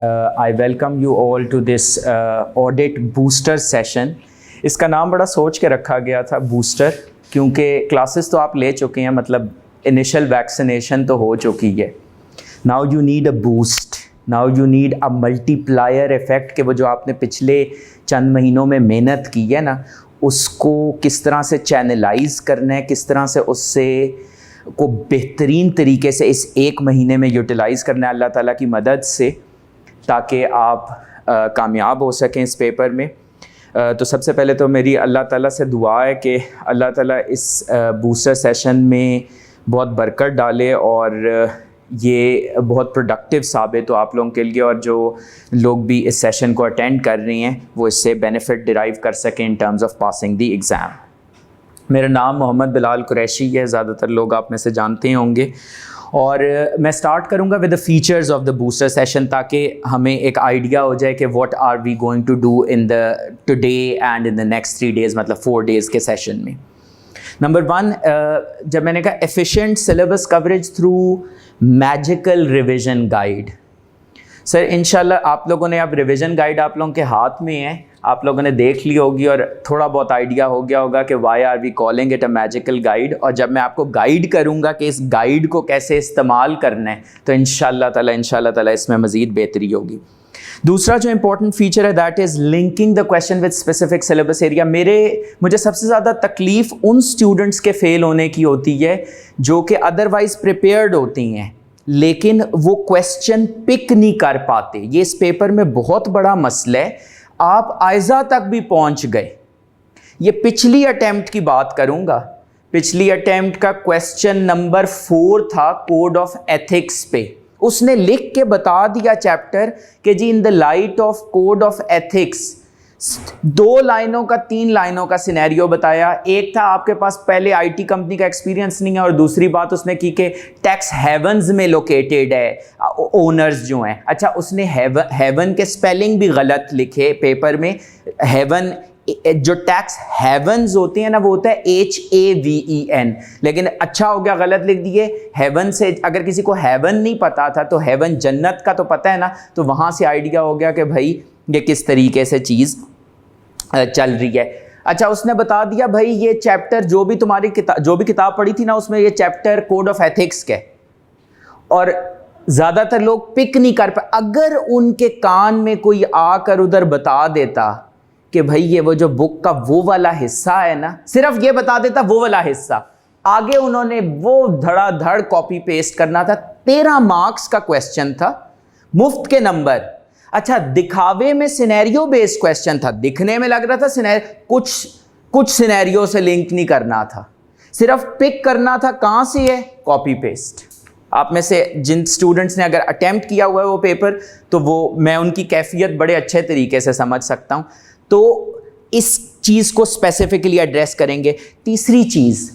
I welcome you all to this audit booster session. इसका नाम बड़ा सोच के रखा गया था बूस्टर, क्योंकि क्लासेस तो आप ले चुके हैं, मतलब इनिशियल वैक्सीनेशन तो हो चुकी है. Now you need a boost, now you need a multiplier effect कि वो जो आपने पिछले चंद महीनों में मेहनत की है ना, उसको किस तरह से चैनलाइज करना है, किस तरह से उससे को बेहतरीन तरीके से इस एक महीने में यूटिलाइज़ करना है अल्लाह ताला की मदद से, ताकि आप कामयाब हो सकें इस पेपर में. तो सबसे पहले तो मेरी अल्लाह ताला से दुआ है कि अल्लाह ताला इस बूस्टर सेशन में बहुत बरकत डाले और ये बहुत प्रोडक्टिव साबित हो आप लोगों के लिए, और जो लोग भी इस सेशन को अटेंड कर रहे हैं वो इससे बेनिफिट डिराइव कर सकें इन terms of passing the exam. मेरा नाम मोहम्मद बिलाल कुरैशी है, ज़्यादातर लोग आप में से जानते होंगे, और मैं स्टार्ट करूंगा with the features of the booster session, ताकि हमें एक आइडिया हो जाए कि what are we going to do in the today and in the next 3 days, मतलब 4 डेज़ के सेशन में. नंबर 1, जब मैंने कहा efficient syllabus coverage through magical revision guide, sir इंशाल्लाह आप लोगों ने अब रिवीजन गाइड आप लोगों के हाथ में है, आप लोगों ने देख ली होगी और थोड़ा बहुत आइडिया हो गया होगा कि why are we calling it a magical guide. और जब मैं आपको गाइड करूंगा कि इस गाइड को कैसे इस्तेमाल करना है, तो इंशाल्लाह ताला इसमें मज़ीद बेहतरी होगी. दूसरा जो इंपॉर्टेंट फीचर है that is linking the question with specific syllabus area. मुझे सबसे ज़्यादा तकलीफ़ उन स्टूडेंट्स के फेल होने की होती है जो कि अदरवाइज़ प्रिपेयर्ड होती हैं लेकिन वो क्वेश्चन पिक नहीं कर पाते. ये इस पेपर में बहुत बड़ा मसला है. आप आयज़ा तक भी पहुंच गए. ये पिछली अटेम्प्ट की बात करूंगा. पिछली अटेम्प्ट का क्वेश्चन नंबर 4 था कोड ऑफ एथिक्स पे. उसने लिख के बता दिया चैप्टर कि जी in the light of code of ethics, 2 लाइनों का 3 लाइनों का सिनेरियो बताया. एक था आपके पास पहले आईटी कंपनी का एक्सपीरियंस नहीं है, और दूसरी बात उसने की कि टैक्स हेवन्स में लोकेटेड है ओनर्स जो हैं. अच्छा, उसने हेवन के स्पेलिंग भी गलत लिखे पेपर में. हेवन, जो टैक्स हेवन्स होते हैं ना, वो होता है HAVEN, लेकिन अच्छा हो गया गलत लिख दिए. हेवन से अगर किसी को हेवन नहीं पता था तो हेवन जन्नत का तो पता है ना, तो वहाँ से आइडिया हो गया कि भाई ये किस तरीके से चीज़ चल रही है. अच्छा, उसने बता दिया भाई ये चैप्टर जो भी तुम्हारी किताब पढ़ी थी ना, उसमें ये चैप्टर कोड ऑफ एथिक्स के, और ज़्यादातर लोग पिक नहीं कर पाए. अगर उनके कान में कोई आकर उधर बता देता कि भाई ये वो जो बुक का वो वाला हिस्सा है ना, सिर्फ ये बता देता वो वाला हिस्सा, आगे उन्होंने वो धड़ाधड़ कॉपी पेस्ट करना था. 13 मार्क्स का क्वेश्चन था, मुफ्त के नंबर. अच्छा, दिखावे में सिनेरियो बेस्ड क्वेश्चन था. दिखने में लग रहा था सिनेरियो, कुछ सिनेरियो से लिंक नहीं करना था, सिर्फ पिक करना था कहां से है, कॉपी पेस्ट. आप में से जिन स्टूडेंट्स ने अगर अटेम्प्ट किया हुआ है वो पेपर, तो वो मैं उनकी कैफियत बड़े अच्छे तरीके से समझ सकता हूं. तो इस चीज़ को स्पेसिफिकली एड्रेस करेंगे. तीसरी चीज़,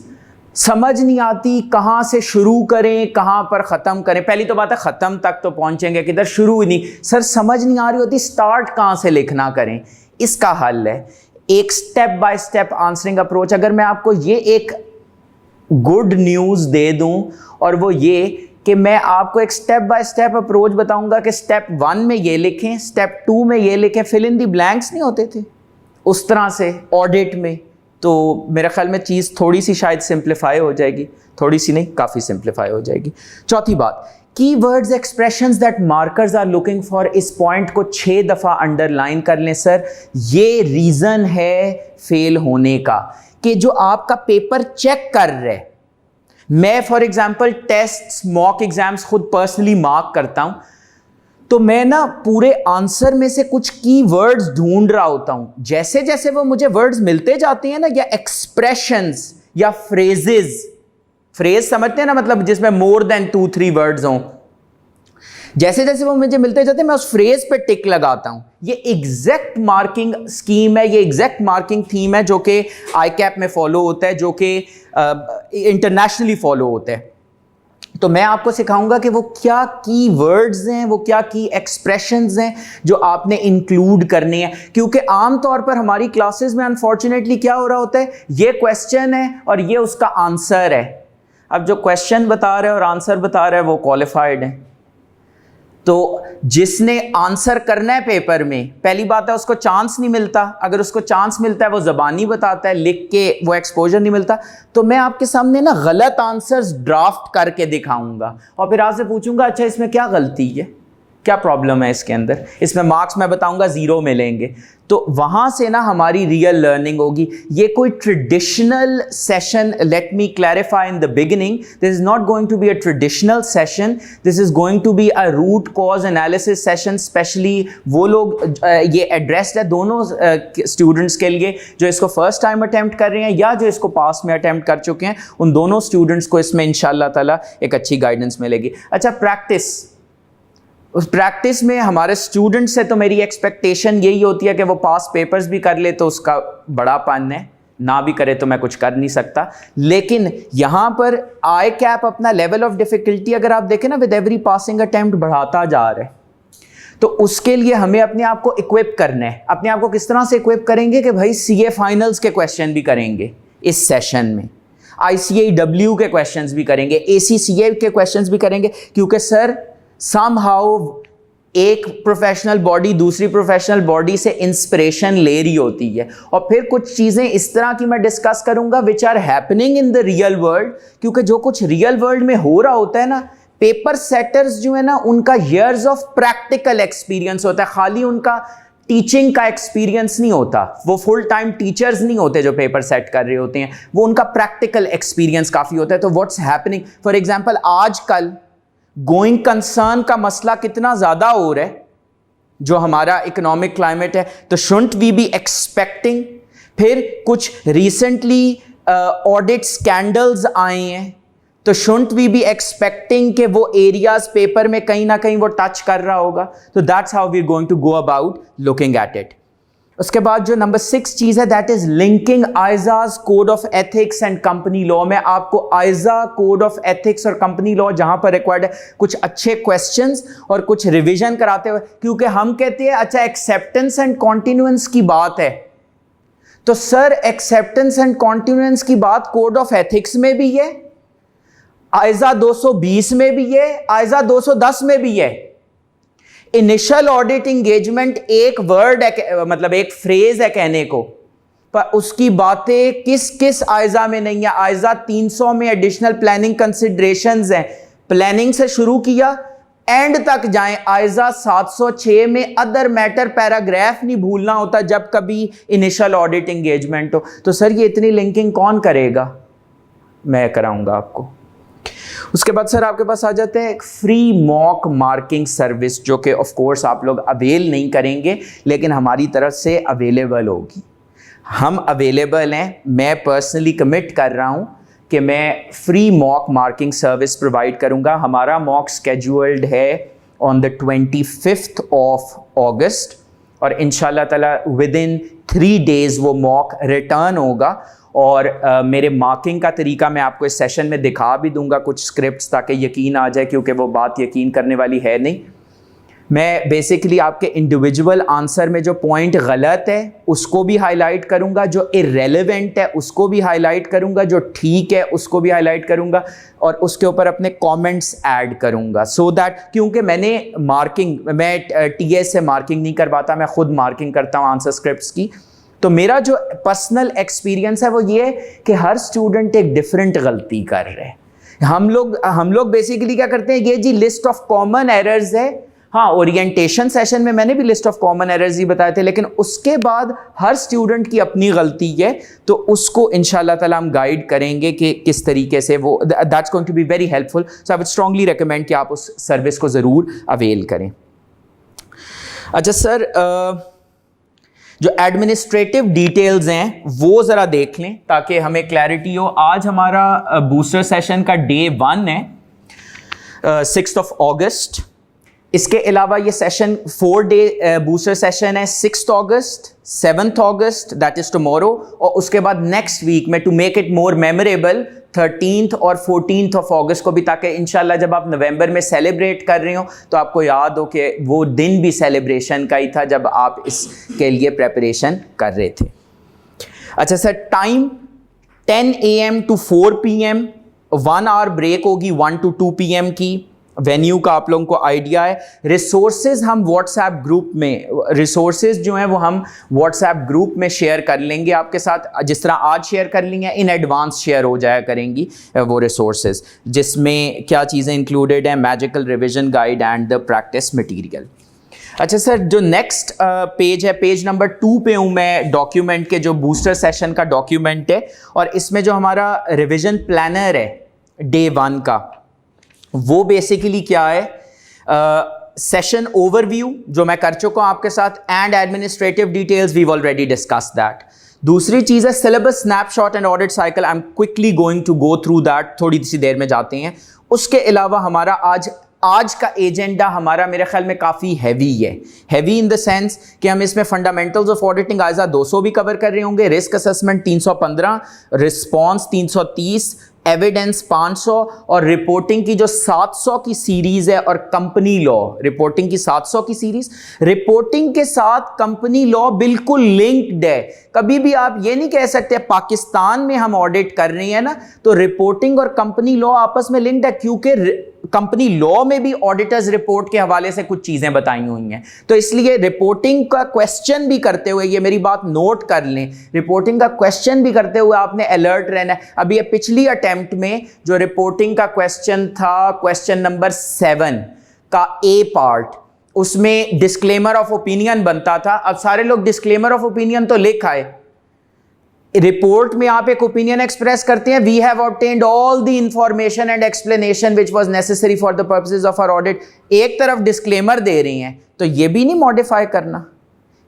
समझ नहीं आती कहाँ से शुरू करें, कहाँ पर ख़त्म करें. पहली तो बात है ख़त्म तक तो पहुँचेंगे, किधर शुरू ही नहीं. सर समझ नहीं आ रही होती स्टार्ट कहाँ से लिखना करें. इसका हल है एक step by step answering approach. अगर मैं आपको ये एक गुड न्यूज़ दे दूँ, और वो ये कि मैं आपको एक स्टेप बाय स्टेप अप्रोच बताऊँगा कि स्टेप 1 में ये लिखें, स्टेप 2 में ये लिखें. फिल इन दी ब्लैंक्स नहीं होते थे उस तरह से ऑडिट में, तो मेरे ख्याल में चीज़ थोड़ी सी शायद सिंप्लीफाई हो जाएगी. थोड़ी सी नहीं, काफ़ी सिंप्लीफाई हो जाएगी. चौथी बात, keywords expressions that markers are looking for. इस पॉइंट को 6 दफ़ा अंडरलाइन कर लें. सर ये रीज़न है फेल होने का कि जो आपका पेपर चेक कर रहे. मैं for example test, mock exams खुद पर्सनली मार्क करता हूँ, तो मैं ना पूरे आंसर में से कुछ की वर्ड्स ढूंढ रहा होता हूं. जैसे जैसे वो मुझे वर्ड्स मिलते जाते हैं ना, या एक्सप्रेशंस या फ्रेजेस, फ्रेज समझते हैं ना, मतलब जिसमें मोर देन 2-3 वर्ड्स हों, जैसे जैसे वो मुझे मिलते जाते हैं मैं उस फ्रेज पे टिक लगाता हूं. ये एग्जैक्ट मार्किंग स्कीम है, ये एग्जैक्ट मार्किंग थीम है जो कि ICAP में फॉलो होता है, जो कि इंटरनेशनली फॉलो होता है. तो मैं आपको सिखाऊंगा कि वो क्या की वर्ड्स हैं, वो क्या की एक्सप्रेशंस हैं जो आपने इंक्लूड करने हैं. क्योंकि आमतौर पर हमारी क्लासेस में अनफॉर्चुनेटली क्या हो रहा होता है, ये क्वेश्चन है और ये उसका आंसर है. अब जो क्वेश्चन बता रहा है और आंसर बता रहा है वो क्वालिफाइड है, तो जिसने आंसर करना है पेपर में, पहली बात है उसको चांस नहीं मिलता। अगर उसको चांस मिलता है वो ज़बानी बताता है, लिख के वो एक्सपोजर नहीं मिलता। तो मैं आपके सामने ना गलत आंसर्स ड्राफ्ट करके दिखाऊंगा और फिर आपसे पूछूंगा अच्छा इसमें क्या गलती है, क्या प्रॉब्लम है इसके अंदर, इसमें मार्क्स मैं बताऊंगा 0 मिलेंगे। तो वहाँ से ना हमारी रियल लर्निंग होगी। ये कोई traditional session, let me clarify in the beginning, this is not going to be a traditional session, this is going to be a root cause analysis session. Especially वो लोग, ये एड्रेस्ड है दोनों students के लिए जो इसको फर्स्ट टाइम अटैम्प्ट कर रहे हैं या जो इसको पास में अटैम्प्ट कर चुके हैं। उन दोनों स्टूडेंट्स को इसमें इंशाअल्लाह ताला एक अच्छी गाइडेंस मिलेगी। अच्छा, प्रैक्टिस, उस प्रैक्टिस में हमारे स्टूडेंट से तो मेरी एक्सपेक्टेशन यही होती है कि वो पास पेपर्स भी कर ले तो उसका बड़ा पन है, ना भी करे तो मैं कुछ कर नहीं सकता। लेकिन यहाँ पर आई कैप अपना लेवल ऑफ डिफिकल्टी अगर आप देखें ना विद एवरी पासिंग अटेम्प्ट बढ़ाता जा रहा है। तो उसके लिए हमें अपने आप को इक्विप करना है। अपने आप को किस तरह से इक्विप करेंगे कि भाई सीए फाइनल्स के क्वेश्चन भी करेंगे इस सेशन में, ICAEW के क्वेश्चंस भी करेंगे, ACCA के क्वेश्चंस भी करेंगे, क्योंकि सर समहाउ एक प्रोफेशनल बॉडी दूसरी प्रोफेशनल बॉडी से इंस्पिरेशन ले रही होती है। और फिर कुछ चीज़ें इस तरह की मैं डिस्कस करूंगा which are happening in the real world, क्योंकि जो कुछ रियल वर्ल्ड में हो रहा होता है ना, पेपर सेटर्स जो है ना उनका ईयर्स ऑफ प्रैक्टिकल एक्सपीरियंस होता है, खाली उनका टीचिंग का एक्सपीरियंस नहीं होता। वो फुल टाइम टीचर्स नहीं होते जो पेपर सेट कर रहे होते हैं, वो उनका प्रैक्टिकल एक्सपीरियंस काफ़ी होता है। तो व्हाट्स हैपनिंग, फॉर एग्जाम्पल आजकल गोइंग कंसर्न का मसला कितना ज़्यादा हो रहा है, जो हमारा इकोनॉमिक क्लाइमेट है। तो शुडंट वी बी एक्सपेक्टिंग, फिर कुछ रिसेंटली ऑडिट स्कैंडल्स आए हैं, तो शुडंट वी बी एक्सपेक्टिंग कि वो एरियाज पेपर में कहीं ना कहीं वो टच कर रहा होगा। तो that's how we are going to go about looking at it. उसके बाद जो नंबर 6 चीज़ है that is linking ISAs code of ethics and company law. में आपको आइजा कोड ऑफ एथिक्स और कंपनी लॉ जहां पर रिक्वायर्ड है कुछ अच्छे क्वेश्चंस और कुछ रिवीजन कराते हुए, क्योंकि हम कहते हैं अच्छा एक्सेप्टेंस एंड कॉन्टिन्यूएंस की बात है, तो सर एक्सेप्टेंस एंड कॉन्टिन्यूएंस की बात कोड ऑफ एथिक्स में भी है, आइजा 220 में भी है, आइजा 210 में भी है। इनिशियल ऑडिट इंगेजमेंट एक वर्ड है, मतलब एक फ्रेज है कहने को, पर उसकी बातें किस किस आइजा में नहीं है। आइजा 300 में एडिशनल प्लानिंग कंसिडरेशंस हैं, प्लानिंग से शुरू किया एंड तक जाएं। आइजा 706 में अदर मैटर पैराग्राफ नहीं भूलना होता जब कभी इनिशियल ऑडिट इंगेजमेंट हो। तो सर ये इतनी लिंकिंग कौन करेगा, मैं कराऊंगा आपको। उसके बाद सर आपके पास आ जाते हैं एक फ्री मॉक मार्किंग सर्विस, जो कि ऑफ कोर्स आप लोग अवेल नहीं करेंगे लेकिन हमारी तरफ से अवेलेबल होगी। हम अवेलेबल हैं, मैं पर्सनली कमिट कर रहा हूं कि मैं free mock marking service provide करूंगा। हमारा मॉक स्केड्यूल्ड है ऑन द 25th ऑफ अगस्त और इंशाल्लाह ताला विद इन 3 days वो मॉक रिटर्न होगा। और मेरे मार्किंग का तरीका मैं आपको इस सेशन में दिखा भी दूंगा कुछ स्क्रिप्ट्स, ताकि यकीन आ जाए, क्योंकि वो बात यकीन करने वाली है नहीं। मैं बेसिकली आपके इंडिविजुअल आंसर में जो पॉइंट गलत है उसको भी हाईलाइट करूंगा, जो इररेलेवेंट है उसको भी हाईलाइट करूंगा, जो ठीक है उसको भी हाईलाइट करूंगा और उसके ऊपर अपने कमेंट्स ऐड करूंगा। सो दैट, क्योंकि मैंने मार्किंग, मैं टीएस से मार्किंग नहीं करवाता, मैं खुद मार्किंग करता हूँ आंसर स्क्रिप्ट्स की। तो मेरा जो पर्सनल एक्सपीरियंस है वो ये कि हर स्टूडेंट एक डिफरेंट गलती कर रहे हैं। हम लोग बेसिकली क्या करते हैं, ये जी लिस्ट ऑफ कॉमन एरर्स है। हाँ, ओरिएंटेशन सेशन में मैंने भी लिस्ट ऑफ कॉमन एरर्स ही बताए थे, लेकिन उसके बाद हर स्टूडेंट की अपनी गलती है, तो उसको इंशाल्लाह ताला हम गाइड करेंगे कि किस तरीके से वो, that's going to be very helpful. So I would strongly recommend कि आप उस सर्विस को ज़रूर अवेल करें। अच्छा सर, जो एडमिनिस्ट्रेटिव डिटेल्स हैं वो ज़रा देख लें ताकि हमें क्लैरिटी हो। आज हमारा बूस्टर सेशन का डे 1 है, 6th of August। इसके अलावा ये सेशन 4 day बूस्टर सेशन है, 6th August, 7th August that is tomorrow, और उसके बाद नेक्स्ट वीक में to make it more memorable 13th और 14th of August को भी, ताकि इंशाल्लाह जब आप नवंबर में सेलिब्रेट कर रहे हो तो आपको याद हो कि वो दिन भी सेलिब्रेशन का ही था जब आप इसके लिए प्रेपरेशन कर रहे थे। अच्छा sir, time 10 AM to 4 PM, 1 hour break होगी 1 to 2 PM की। वेन्यू का आप लोगों को आइडिया है। रिसोर्सेज हम व्हाट्सएप ग्रुप में, रिसोर्सेज जो हैं वो हम व्हाट्सएप ग्रुप में शेयर कर लेंगे आपके साथ, जिस तरह आज शेयर कर ली हैं, इन एडवांस शेयर हो जाया करेंगी वो रिसोर्सेज, जिसमें क्या चीज़ें इंक्लूडेड हैं, magical revision guide and the practice material. अच्छा सर, जो नेक्स्ट पेज है, पेज नंबर 2 पे हूँ मैं, डॉक्यूमेंट के जो बूस्टर सेशन का डॉक्यूमेंट है, और इसमें जो हमारा रिविजन प्लानर है डे 1 का, वो बेसिकली क्या है, सेशन ओवरव्यू जो मैं कर चुका हूं आपके साथ, and administrative details we already discussed that. दूसरी चीज है syllabus snapshot and audit cycle, I am quickly going to go through that, थोड़ी सी देर में जाते हैं। उसके अलावा हमारा आज का एजेंडा हमारा मेरे ख्याल में काफ़ी हैवी है, हैवी इन द सेंस कि हम इसमें फंडामेंटल्स ऑफ ऑडिटिंग आइजा 200 भी कवर कर रहे होंगे, रिस्क असेसमेंट 315, रिस्पॉन्स 330, एविडेंस 500, और रिपोर्टिंग की जो 700 की सीरीज है, और कंपनी लॉ, रिपोर्टिंग की 700 की सीरीज, रिपोर्टिंग के साथ कंपनी लॉ बिल्कुल लिंक्ड है। कभी भी आप ये नहीं कह सकते पाकिस्तान में हम ऑडिट कर रहे हैं ना तो रिपोर्टिंग और कंपनी लॉ आपस में लिंक्ड है, क्योंकि कंपनी लॉ में भी ऑडिटर्स रिपोर्ट के हवाले से कुछ चीजें बताई हुई हैं। तो इसलिए रिपोर्टिंग का क्वेश्चन भी करते हुए, ये मेरी बात नोट कर लें, रिपोर्टिंग का क्वेश्चन भी करते हुए आपने अलर्ट रहना है। अभी ये पिछली अटेम्प्ट में जो रिपोर्टिंग का क्वेश्चन था, क्वेश्चन नंबर 7 का ए पार्ट, उसमें डिस्क्लेमर ऑफ ओपिनियन बनता था। अब सारे लोग डिस्क्लेमर ऑफ ओपिनियन तो लिख आए, रिपोर्ट में आप एक ओपिनियन एक्सप्रेस करते हैं, we have obtained all the information and explanation which was necessary for the purposes of our audit. एक तरफ डिस्क्लेमर दे रही हैं, तो ये भी नहीं मॉडिफाई करना,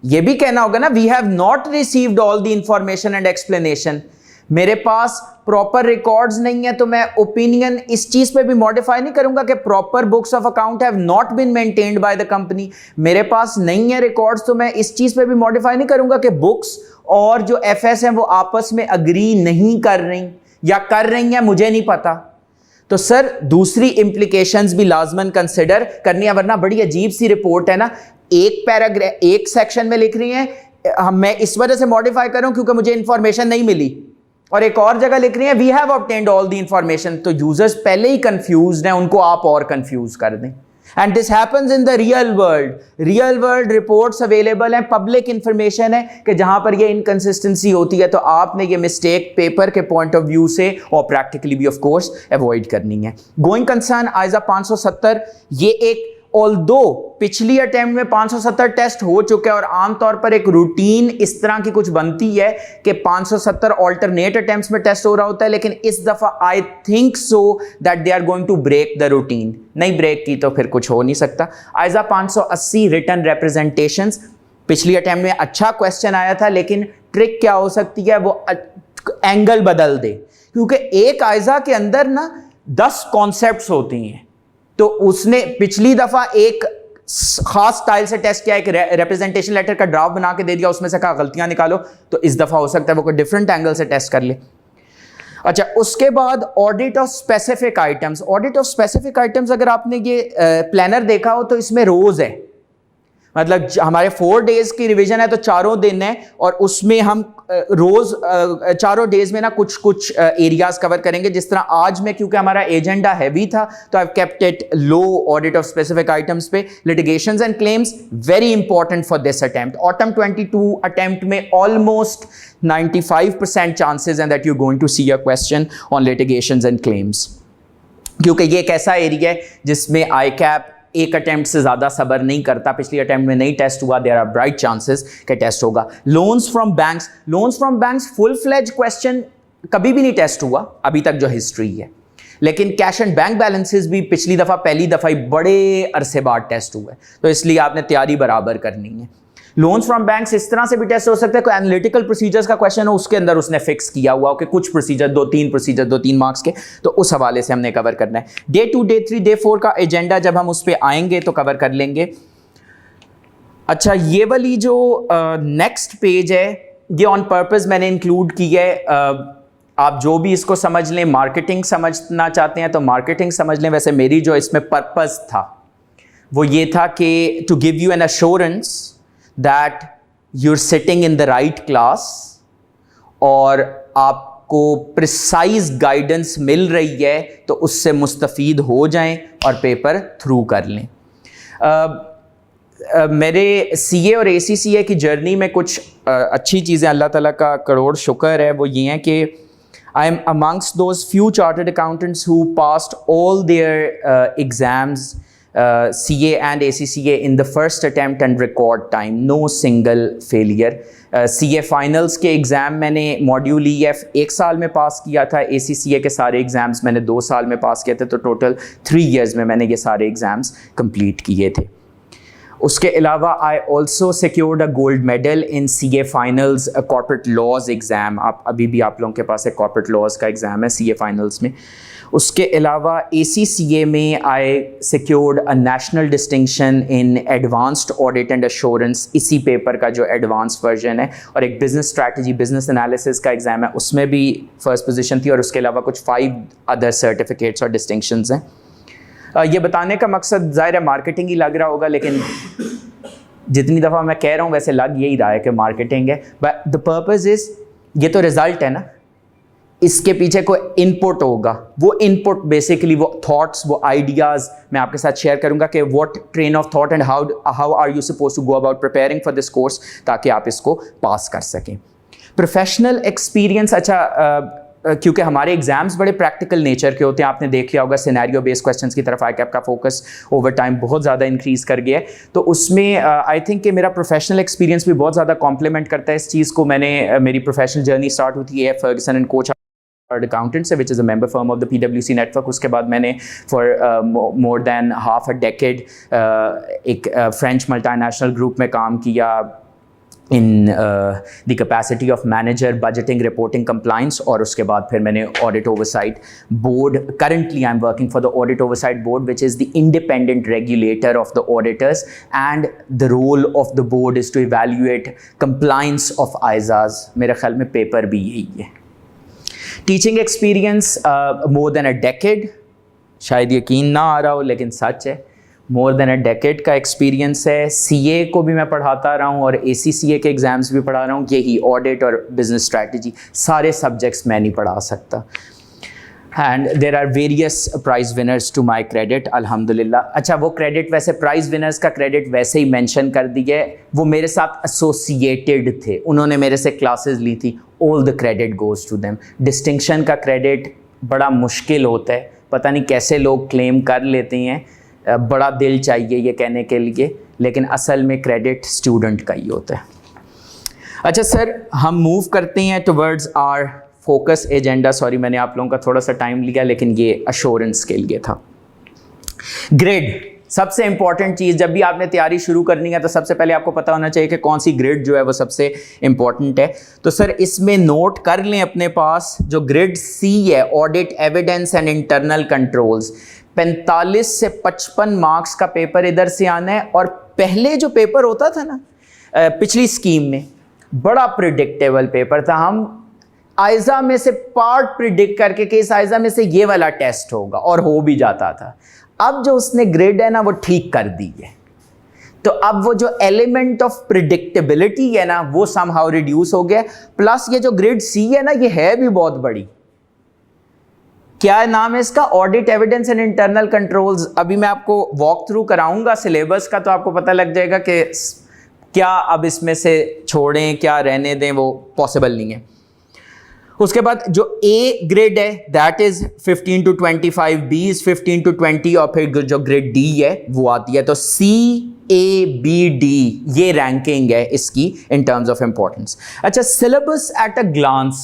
ये भी कहना होगा ना, we have not received all the information and explanation. मेरे पास प्रॉपर रिकॉर्ड्स नहीं है तो मैं ओपिनियन इस चीज पे भी मॉडिफाई नहीं करूंगा कि proper books of account have not been maintained by the company. मेरे पास नहीं है रिकॉर्ड्स तो मैं इस चीज पे भी मॉडिफाई नहीं करूंगा कि बुक्स और जो एफएस हैं वो आपस में अग्री नहीं कर रही, या कर रही हैं मुझे नहीं पता। तो सर दूसरी इंप्लीकेशंस भी लाजमन कंसिडर करनी है, वरना बड़ी अजीब सी रिपोर्ट है ना, एक पैराग्राफ एक सेक्शन में लिख रही हैं, मैं इस वजह से मॉडिफाई करूं क्योंकि मुझे इंफॉर्मेशन नहीं मिली, और एक और जगह लिख रही हैं we have obtained all the information. तो यूजर्स पहले ही कंफ्यूज्ड हैं, उनको आप और कंफ्यूज कर दें। And this happens in the real world. Real world reports available हैं, पब्लिक इंफॉर्मेशन है कि जहां पर ये इनकंसिस्टेंसी होती है तो आपने ये मिस्टेक पेपर के पॉइंट ऑफ व्यू से और प्रैक्टिकली भी ऑफ कोर्स अवॉइड करनी है। गोइंग कंसर्न आइजा 570, ये एक ऑल्दो पिछली अटेम्प्ट में 570 टेस्ट हो चुके हैं और आमतौर पर एक रूटीन इस तरह की कुछ बनती है कि 570 ऑल्टरनेट अटेम्प्ट्स में टेस्ट हो रहा होता है, लेकिन इस दफा I think so that they are going to break the routine. नहीं ब्रेक की तो फिर कुछ हो नहीं सकता। आइजा 580 रिटर्न रिप्रेजेंटेशंस, पिछली अटेम्प्ट में अच्छा क्वेश्चन आया था, लेकिन ट्रिक क्या हो सकती है, वो एंगल बदल दे, क्योंकि एक आइजा के अंदर ना 10 कॉन्सेप्ट्स होती हैं। तो उसने पिछली दफा एक खास स्टाइल से टेस्ट किया, एक रिप्रेजेंटेशन लेटर का ड्राफ्ट बना के दे दिया, उसमें से कहा गलतियां निकालो, तो इस दफा हो सकता है वो कोई डिफरेंट एंगल से टेस्ट कर ले। अच्छा, उसके बाद audit of specific items. Audit of specific items अगर आपने ये प्लानर देखा हो तो इसमें रोज है, मतलब हमारे 4 डेज की रिवीजन है तो 4 दिन है, और उसमें हम रोज 4 डेज में ना कुछ कुछ एरियाज कवर करेंगे। जिस तरह आज में क्योंकि हमारा एजेंडा हैवी था तो I kept it low, audit of specific items पे। Litigations and claims very important for this attempt. Autumn 22 attempt में ऑलमोस्ट 95% चांसेस हैं that you going to see a question on litigations and claims, क्योंकि ये एक ऐसा area है जिसमें आई cap एक अटेम्प्ट से ज्यादा सबर नहीं करता। पिछली अटेम्प्ट में नहीं टेस्ट हुआ, देयर आर ब्राइट चांसेस कि टेस्ट होगा। Loans from banks, loans from banks full fledge question कभी भी नहीं टेस्ट हुआ अभी तक जो हिस्ट्री है, लेकिन कैश एंड बैंक बैलेंसेस भी पिछली दफा पहली दफा ही बड़े अरसे बाद टेस्ट हुए, तो इसलिए आपने तैयारी बराबर करनी है। लोन्स फ्रॉम बैंक्स इस तरह से भी टेस्ट हो सकता है, कोई एनालिटिकल प्रोसीजर्स का क्वेश्चन हो, उसके अंदर उसने फिक्स किया हुआ हो कि कुछ प्रोसीजर 2-3 प्रोसीजर 2-3 मार्क्स के, तो उस हवाले से हमने कवर करना है। डे 2, डे 3, डे 4 का एजेंडा जब हम उस पर आएंगे तो कवर कर लेंगे। अच्छा, ये वाली जो नेक्स्ट पेज है ये ऑन पर्पस मैंने इंक्लूड की है। आप जो भी इसको समझ लें, मार्केटिंग समझना चाहते हैं तो मार्केटिंग समझ लें। वैसे मेरी जो इसमें पर्पस था वो ये था कि to give you an assurance that you're sitting in the right class, और आप आपको प्रिसाइज गाइडेंस मिल रही है तो उससे मुस्तफ़ीद हो जाएं और पेपर थ्रू कर लें। मेरे CA और ACCA की जर्नी में कुछ अच्छी चीज़ें, अल्लाह ताला का करोड़ शुक्र है, वो ये हैं कि I am amongst those few chartered accountants who passed all their exams, CA and ACCA, in the first attempt and record time, no single failure. CA finals के एग्ज़ाम मैंने मॉड्यूल EF 1 साल में पास किया था, ACCA के सारे exams मैंने 2 साल में पास किए थे, तो टोटल 3 years में मैंने ये सारे एग्ज़ाम्स कंप्लीट किए थे। उसके अलावा I also secured a gold medal in CA finals corporate laws exam. अभी भी आप लोगों के पास एक कॉर्पोरेट लॉज का एग्ज़ाम है CA फाइनल्स में। उसके अलावा ACCA में I secured a national distinction in advanced audit and assurance, इसी पेपर का जो एडवांस वर्जन है, और एक बिजनेस स्ट्रैटेजी बिजनेस एनालिसिस का एग्ज़ाम है, उसमें भी फर्स्ट पोजीशन थी। और उसके अलावा कुछ 5 अदर सर्टिफिकेट्स और डिस्टिंक्शंस हैं। ये बताने का मकसद ज़ाहिर है मार्केटिंग ही लग रहा होगा, लेकिन जितनी दफ़ा मैं कह रहा हूँ वैसे लग यही रहा है कि मार्केटिंग है, बट द पर्पज़ इज़, ये तो रिज़ल्ट है ना, इसके पीछे कोई इनपुट होगा। वो इनपुट बेसिकली वो थॉट्स, वो आइडियाज़ मैं आपके साथ शेयर करूँगा कि what train of thought and how are you suppose to go about preparing for this course, ताकि आप इसको पास कर सकें। प्रोफेशनल एक्सपीरियंस, अच्छा क्योंकि हमारे एग्जाम्स बड़े प्रैक्टिकल नेचर के होते हैं, आपने देख लिया होगा सिनेरियो बेस्ड क्वेश्चंस की तरफ ICAP का फोकस ओवर टाइम बहुत ज़्यादा इंक्रीज़ कर गया है, तो उसमें आई थिंक कि मेरा प्रोफेशनल एक्सपीरियंस भी बहुत ज़्यादा कॉम्प्लीमेंट करता है इस चीज़ को। मेरी प्रोफेशनल जर्नी स्टार्ट होती है फर्गसन एंड कोच अकाउंटेंट से, which is a member firm of the PwC network. उसके बाद मैंने for more than half a decade एक फ्रेंच मल्टीनेशनल ग्रुप में काम किया in the capacity of manager, budgeting, reporting, compliance, और उसके बाद फिर मैंने audit oversight board, currently I'm working for the audit oversight board, which is the independent regulator of the auditors, and the role of the board is to evaluate compliance of ISAs। मेरे ख्याल में paper भी यही है। Teaching experience more than a decade, शायद यकीन ना आ रहा हो लेकिन सच है, मोर देन अ डेकेड का एक्सपीरियंस है। CA को भी मैं पढ़ाता रहा हूँ और ACCA के एग्ज़ाम्स भी पढ़ा रहा हूँ। यही ऑडिट और बिजनेस स्ट्रैटेजी, सारे सब्जेक्ट्स मैं नहीं पढ़ा सकता। And there are various prize winners to my credit, अल्हम्दुलिल्लाह। अच्छा, वो क्रेडिट वैसे प्राइज़ विनर्स का क्रेडिट वैसे ही मेंशन कर दिया है, वो मेरे साथ एसोसिएटेड थे, उन्होंने मेरे से क्लासेस ली थी। All the credit goes to them. Distinction का क्रेडिट बड़ा मुश्किल होता है, पता नहीं कैसे लोग क्लेम कर लेते हैं, बड़ा दिल चाहिए ये कहने के लिए, लेकिन असल में क्रेडिट स्टूडेंट का ही होता है। अच्छा सर, हम मूव करते हैं towards our focus agenda. Sorry मैंने आप लोगों का थोड़ा सा टाइम लिया, लेकिन ये अश्योरेंस के लिए था। ग्रिड सबसे इंपॉर्टेंट चीज़, जब भी आपने तैयारी शुरू करनी है तो सबसे पहले आपको पता होना चाहिए कि कौन सी ग्रिड जो है वो सबसे इंपॉर्टेंट है। तो सर इसमें नोट कर लें अपने पास, जो ग्रिड C है, audit, evidence and internal controls, 45 से 55 मार्क्स का पेपर इधर से आना है। और पहले जो पेपर होता था ना पिछली स्कीम में, बड़ा प्रिडिक्टेबल पेपर था। हम आइजा में से पार्ट प्रिडिक्ट करके कि इस आइजा में से ये वाला टेस्ट होगा, और हो भी जाता था। अब जो उसने ग्रिड है ना वो ठीक कर दी है, तो अब वो जो एलिमेंट ऑफ प्रिडिक्टेबिलिटी है ना वो समहाउ रिड्यूस हो गया। प्लस ये जो ग्रिड C है ना, ये है भी बहुत बड़ी। क्या नाम है इसका? Audit, evidence and internal controls. अभी मैं आपको वॉक थ्रू कराऊंगा सिलेबस का, तो आपको पता लग जाएगा कि क्या अब इसमें से छोड़ें, क्या रहने दें, वो पॉसिबल नहीं है। उसके बाद जो A ग्रेड है that is 15 to 25, B is 15 to 20, और फिर जो ग्रेड D है वो आती है। तो C, A, B, D ये रैंकिंग है इसकी इन टर्म्स ऑफ इंपॉर्टेंस। अच्छा, syllabus at a glance.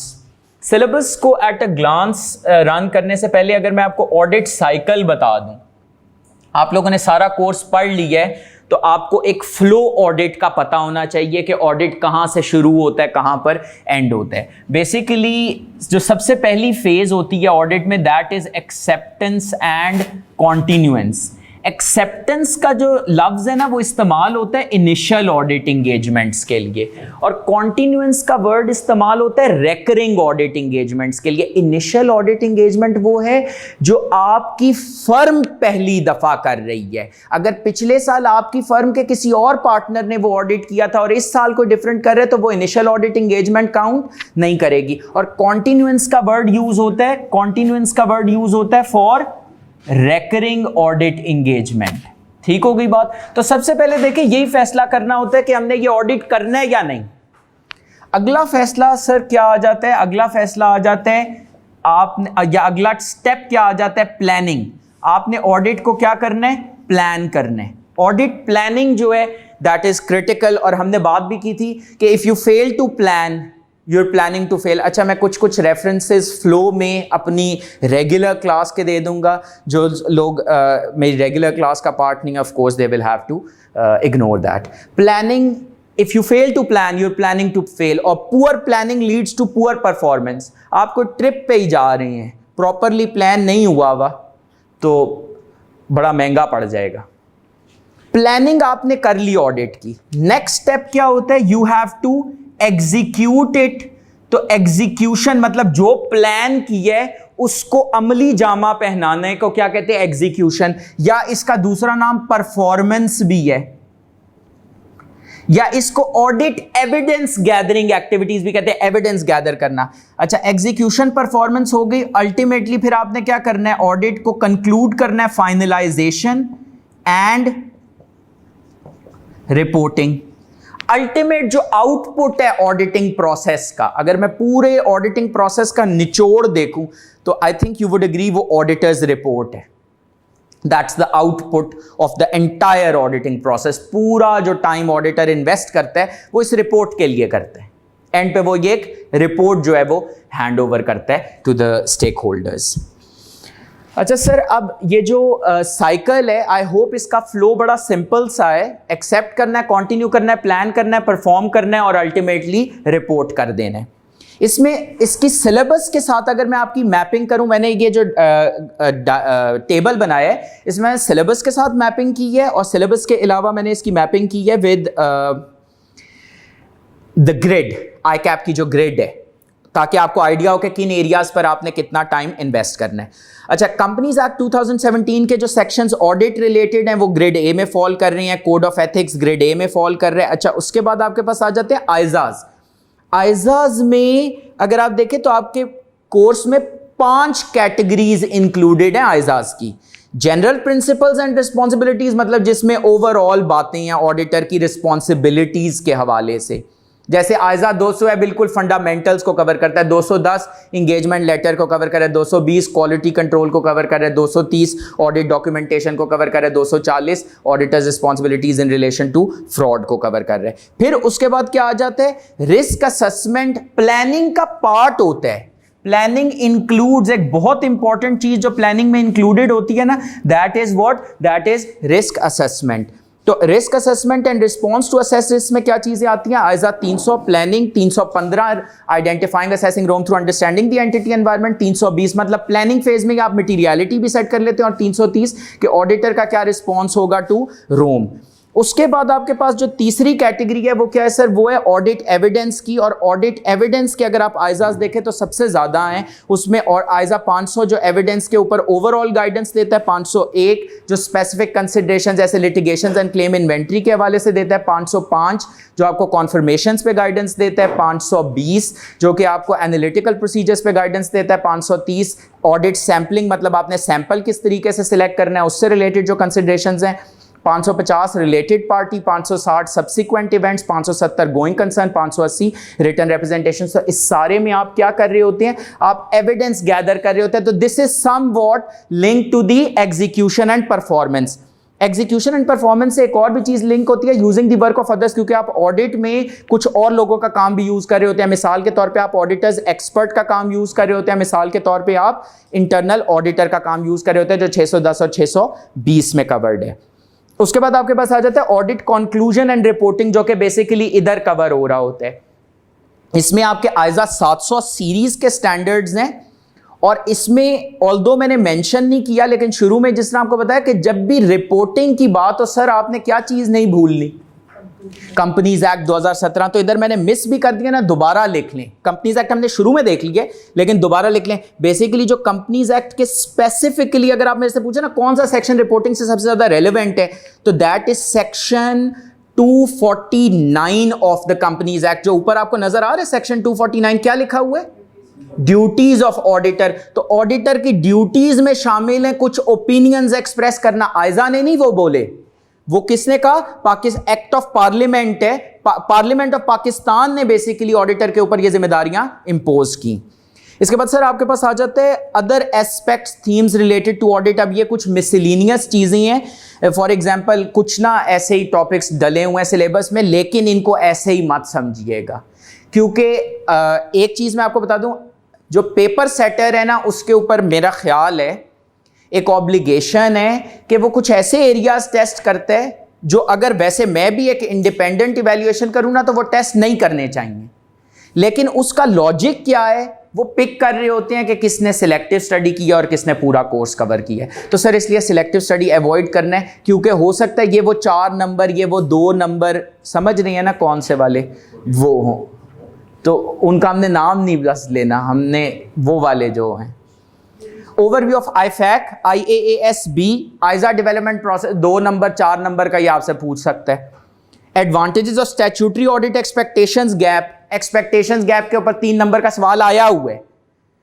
Syllabus को एट अ ग्लांस रन करने से पहले अगर मैं आपको ऑडिट साइकिल बता दूं, आप लोगों ने सारा कोर्स पढ़ लिया है तो आपको एक फ्लो ऑडिट का पता होना चाहिए कि ऑडिट कहाँ से शुरू होता है, कहाँ पर एंड होता है। बेसिकली जो सबसे पहली फेज होती है ऑडिट में that is acceptance and continuance. Acceptance का जो लफ्ज है ना वो इस्तेमाल होता है इनिशियल ऑडिट इंगेजमेंट्स के लिए, और कॉन्टिन्यूएंस का वर्ड इस्तेमाल होता है रेकरिंग ऑडिट इंगेजमेंट्स के लिए। इनिशियल ऑडिट इंगेजमेंट वो है जो आपकी फर्म पहली दफा कर रही है। अगर पिछले साल आपकी फर्म के किसी और पार्टनर ने वो ऑडिट किया था और इस साल कोई डिफरेंट कर रहे तो वो इनिशियल ऑडिट इंगेजमेंट काउंट नहीं करेगी। और कॉन्टिन्यूएंस का वर्ड यूज होता है, कॉन्टिन्यूएंस का वर्ड यूज होता है फॉर रेकरिंग ऑडिट इंगेजमेंट। ठीक हो गई बात। तो सबसे पहले देखिए यही फैसला करना होता है कि हमने ये ऑडिट करना है या नहीं। अगला फैसला सर क्या आ जाता है, अगला फैसला आ जाता है आपने, या अगला स्टेप क्या आ जाता है, प्लानिंग। आपने ऑडिट को क्या करना है, प्लान करना है। ऑडिट प्लानिंग जो है दैट इज क्रिटिकल, और हमने बात भी की थी कि if you fail to plan you are planning to fail. अच्छा, मैं कुछ रेफरेंसेस फ्लो में अपनी रेगुलर क्लास के दे दूंगा। जो लोग मेरी रेगुलर क्लास का पार्ट नहीं, of course they will have to ignore that. Planning, if you fail to plan you are planning to fail, और poor planning leads to poor performance. आप कोई ट्रिप पे ही जा रहे हैं, प्रॉपरली प्लान नहीं हुआ हुआ तो बड़ा महंगा पड़ जाएगा। प्लानिंग आपने कर ली ऑडिट की, नेक्स्ट स्टेप क्या होता है, you have to execute it. तो एग्जीक्यूशन मतलब जो प्लान किया है उसको अमली जामा पहनाने को क्या कहते हैं, एग्जीक्यूशन, या इसका दूसरा नाम परफॉर्मेंस भी है, या इसको ऑडिट एविडेंस गैदरिंग एक्टिविटीज भी कहते हैं, एविडेंस गैदर करना। अच्छा, एग्जीक्यूशन परफॉर्मेंस हो गई। अल्टीमेटली फिर आपने क्या करना है, ऑडिट को कंक्लूड करना है, फाइनलाइजेशन एंड रिपोर्टिंग। अल्टीमेट जो आउटपुट है ऑडिटिंग प्रोसेस का, अगर मैं पूरे ऑडिटिंग प्रोसेस का निचोड़ देखूं तो I think you would agree वो ऑडिटर्स रिपोर्ट है। That's the output of the entire auditing process. पूरा जो टाइम ऑडिटर इन्वेस्ट करता है वो इस रिपोर्ट के लिए करता है। एंड पे वो ये एक रिपोर्ट जो है वो हैंड ओवर करता है टू द स्टेक होल्डर्स। अच्छा सर, अब ये जो साइकिल है, आई होप इसका फ्लो बड़ा सिंपल सा है। एक्सेप्ट करना है, कंटिन्यू करना है, प्लान करना है, परफॉर्म करना है और अल्टीमेटली रिपोर्ट कर देना है। इसमें इसकी सिलेबस के साथ अगर मैं आपकी मैपिंग करूं, मैंने ये जो टेबल बनाया है इसमें सिलेबस के साथ मैपिंग की है, और सिलेबस के अलावा मैंने इसकी मैपिंग की है with the grid, I cap की जो ग्रिड है, ताकि आपको आइडिया हो कि किन एरियाज पर आपने कितना टाइम इन्वेस्ट करना है। अच्छा, कंपनीज एक्ट 2017 के जो सेक्शंस ऑडिट रिलेटेड हैं वो ग्रेड ए में फॉल कर रही हैं, code of ethics grade A में फॉल कर रहे हैं। अच्छा, उसके बाद आपके पास आ जाते हैं आइजाज। आइजाज में अगर आप देखें तो आपके कोर्स में 5 कैटेगरीज इंक्लूडेड हैं आइजाज की। जनरल प्रिंसिपल्स एंड रिस्पॉन्सिबिलिटीज, मतलब जिसमें ओवरऑल बातें हैं ऑडिटर की रिस्पॉन्सिबिलिटीज के हवाले से। जैसे आइजा 200 है, बिल्कुल फंडामेंटल्स को कवर करता है, 210 इंगेजमेंट लेटर को कवर कर रहा है, 220 क्वालिटी कंट्रोल को कवर कर रहा है, 230 ऑडिट डॉक्यूमेंटेशन को कवर कर रहा है, 240 auditor's responsibilities in relation to fraud को कवर कर रहे हैं। फिर उसके बाद क्या आ जाता है, रिस्क असेसमेंट प्लानिंग का पार्ट होता है। प्लानिंग इंक्लूड्स, एक बहुत इंपॉर्टेंट चीज जो प्लानिंग में इंक्लूडेड होती है ना, that is what, that is risk assessment. तो risk assessment and response to assess risk में क्या चीजें आती हैं, ISA 300 planning, 315 identifying assessing ROMM through understanding the entity environment, 320 मतलब प्लानिंग फेज में आप मटीरियलिटी भी सेट कर लेते हैं, और 330 के ऑडिटर का क्या रिस्पॉन्स होगा टू रोम। उसके बाद आपके पास जो तीसरी कैटेगरी है वो क्या है सर, वो है ऑडिट एविडेंस की। और ऑडिट एविडेंस के अगर आप आइजाज देखें तो सबसे ज्यादा हैं उसमें, और आइजा 500 जो एविडेंस के ऊपर ओवरऑल गाइडेंस देता है, 501 जो स्पेसिफिक कंसिडरेशन जैसे लिटिगेशंस एंड क्लेम इन्वेंट्री के हवाले से देता है, 505 जो आपको कॉन्फर्मेशंस पे गाइडेंस देता है, 520 जो कि आपको एनालिटिकल प्रोसीजर्स पे गाइडेंस देता है, 530 ऑडिट सैम्पलिंग मतलब आपने सैंपल किस तरीके से सिलेक्ट करना है उससे रिलेटेड जो कंसिडरेशंस हैं, 550 related party, 560 subsequent events, 570 going concern, 580 written representation. तो इस सारे में आप क्या कर रहे होते हैं, आप एविडेंस गैदर कर रहे होते हैं। तो this is somewhat link to the execution and performance. Execution and performance से एक और भी चीज लिंक होती है, using the work of others, क्योंकि आप ऑडिट में कुछ और लोगों का काम भी यूज कर रहे होते हैं। मिसाल के तौर पे आप ऑडिटर्स एक्सपर्ट का काम यूज कर रहे होते हैं, मिसाल के तौर पे आप इंटरनल ऑडिटर का काम यूज कर रहे होते हैं जो 610 और 620 में कवर्ड है। उसके बाद आपके पास आ जाता है ऑडिट कंक्लूजन एंड रिपोर्टिंग, जो कि बेसिकली इधर कवर हो रहा होता है। इसमें आपके आइजा 700 सीरीज के स्टैंडर्ड्स हैं, और इसमें ऑल्दो मैंने मेंशन नहीं किया, लेकिन शुरू में जिस तरह आपको बताया कि जब भी रिपोर्टिंग की बात हो सर आपने क्या चीज़ नहीं भूलनी, कंपनीज एक्ट 2017। तो इधर मैंने मिस भी कर दिया ना, दोबारा लिख लें। कंपनीज एक्ट हमने शुरू में देख लिए, लेकिन दोबारा लिख लें। बेसिकली जो कंपनीज एक्ट के स्पेसिफिकली अगर आप मेरे से पूछे ना कौन सा सेक्शन रिपोर्टिंग से सबसे ज्यादा रेलिवेंट है, तो that is section 249 of the companies act. जो ऊपर आपको नजर आ रहा है सेक्शन 249, क्या लिखा हुआ है? Duties of auditor. तो ऑडिटर की ड्यूटीज में शामिल है कुछ ओपिनियंस एक्सप्रेस करना। आयजा ने नहीं वो बोले, वो किसने कहा? पाकिस्तान एक्ट ऑफ पार्लियामेंट है, पार्लियामेंट ऑफ पाकिस्तान ने बेसिकली ऑडिटर के ऊपर ये जिम्मेदारियां इंपोज की। इसके बाद सर आपके पास आ जाते हैं other aspects themes related to audit. अब ये कुछ मिसलिनियस चीजें हैं, फॉर एग्जांपल कुछ ना ऐसे ही टॉपिक्स डले हुए हैं सिलेबस में, लेकिन इनको ऐसे ही मत समझिएगा, क्योंकि एक चीज मैं आपको बता दूं, जो पेपर सेटर है ना उसके ऊपर मेरा ख्याल है एक ऑब्लिगेशन है कि वो कुछ ऐसे एरियाज टेस्ट करते हैं जो अगर वैसे मैं भी एक इंडिपेंडेंट इवैल्यूएशन करूं ना तो वो टेस्ट नहीं करने चाहिए, लेकिन उसका लॉजिक क्या है वो पिक कर रहे होते हैं कि किसने सिलेक्टिव स्टडी किया और किसने पूरा कोर्स कवर किया है। तो सर इसलिए सिलेक्टिव स्टडी अवॉइड करना है, क्योंकि हो सकता है ये वो 4 नंबर ये वो 2 नंबर समझ रही है ना कौन से वाले वो हों, तो उनका हमने नाम नहीं बस लेना, हमने वो वाले जो हैं। Overview of IFAC, IAASB, ISA development process, 2 number 4 number का ये आपसे पूछ सकता है। Advantages of statutory audit, expectations gap, expectations gap के ऊपर 3 नंबर का सवाल आया हुआ है।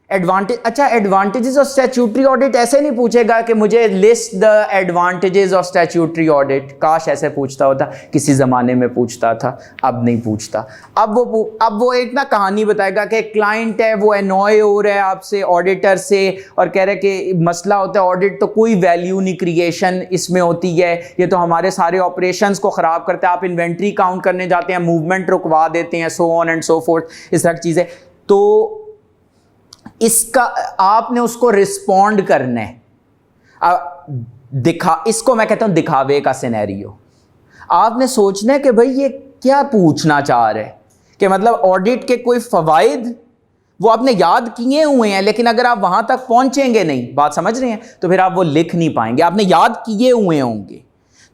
एडवांटेज, अच्छा एडवांटेजेस ऑफ स्टैट्यूटरी ऑडिट ऐसे नहीं पूछेगा कि मुझे list the advantages of statutory audit, काश ऐसे पूछता होता, किसी ज़माने में पूछता था, अब नहीं पूछता। अब वो एक ना कहानी बताएगा कि क्लाइंट है वो एनॉय हो रहा है आपसे ऑडिटर से और कह रहे कि मसला होता है ऑडिट तो कोई वैल्यू नहीं क्रिएशन इसमें होती है, ये तो हमारे सारे ऑपरेशंस को ख़राब करता है, आप इन्वेंट्री काउंट करने जाते हैं मूवमेंट रुकवा देते हैं, so on and so fourth, इस तरह की चीज़ें। तो इसका आपने उसको रिस्पॉन्ड करना है। इसको मैं कहता हूं दिखावे का सिनेरियो। आपने सोचना है कि भाई ये क्या पूछना चाह रहे हैं, कि मतलब ऑडिट के कोई फवाइद वो आपने याद किए हुए हैं, लेकिन अगर आप वहां तक पहुंचेंगे नहीं, बात समझ रहे हैं, तो फिर आप वो लिख नहीं पाएंगे। आपने याद किए हुए होंगे,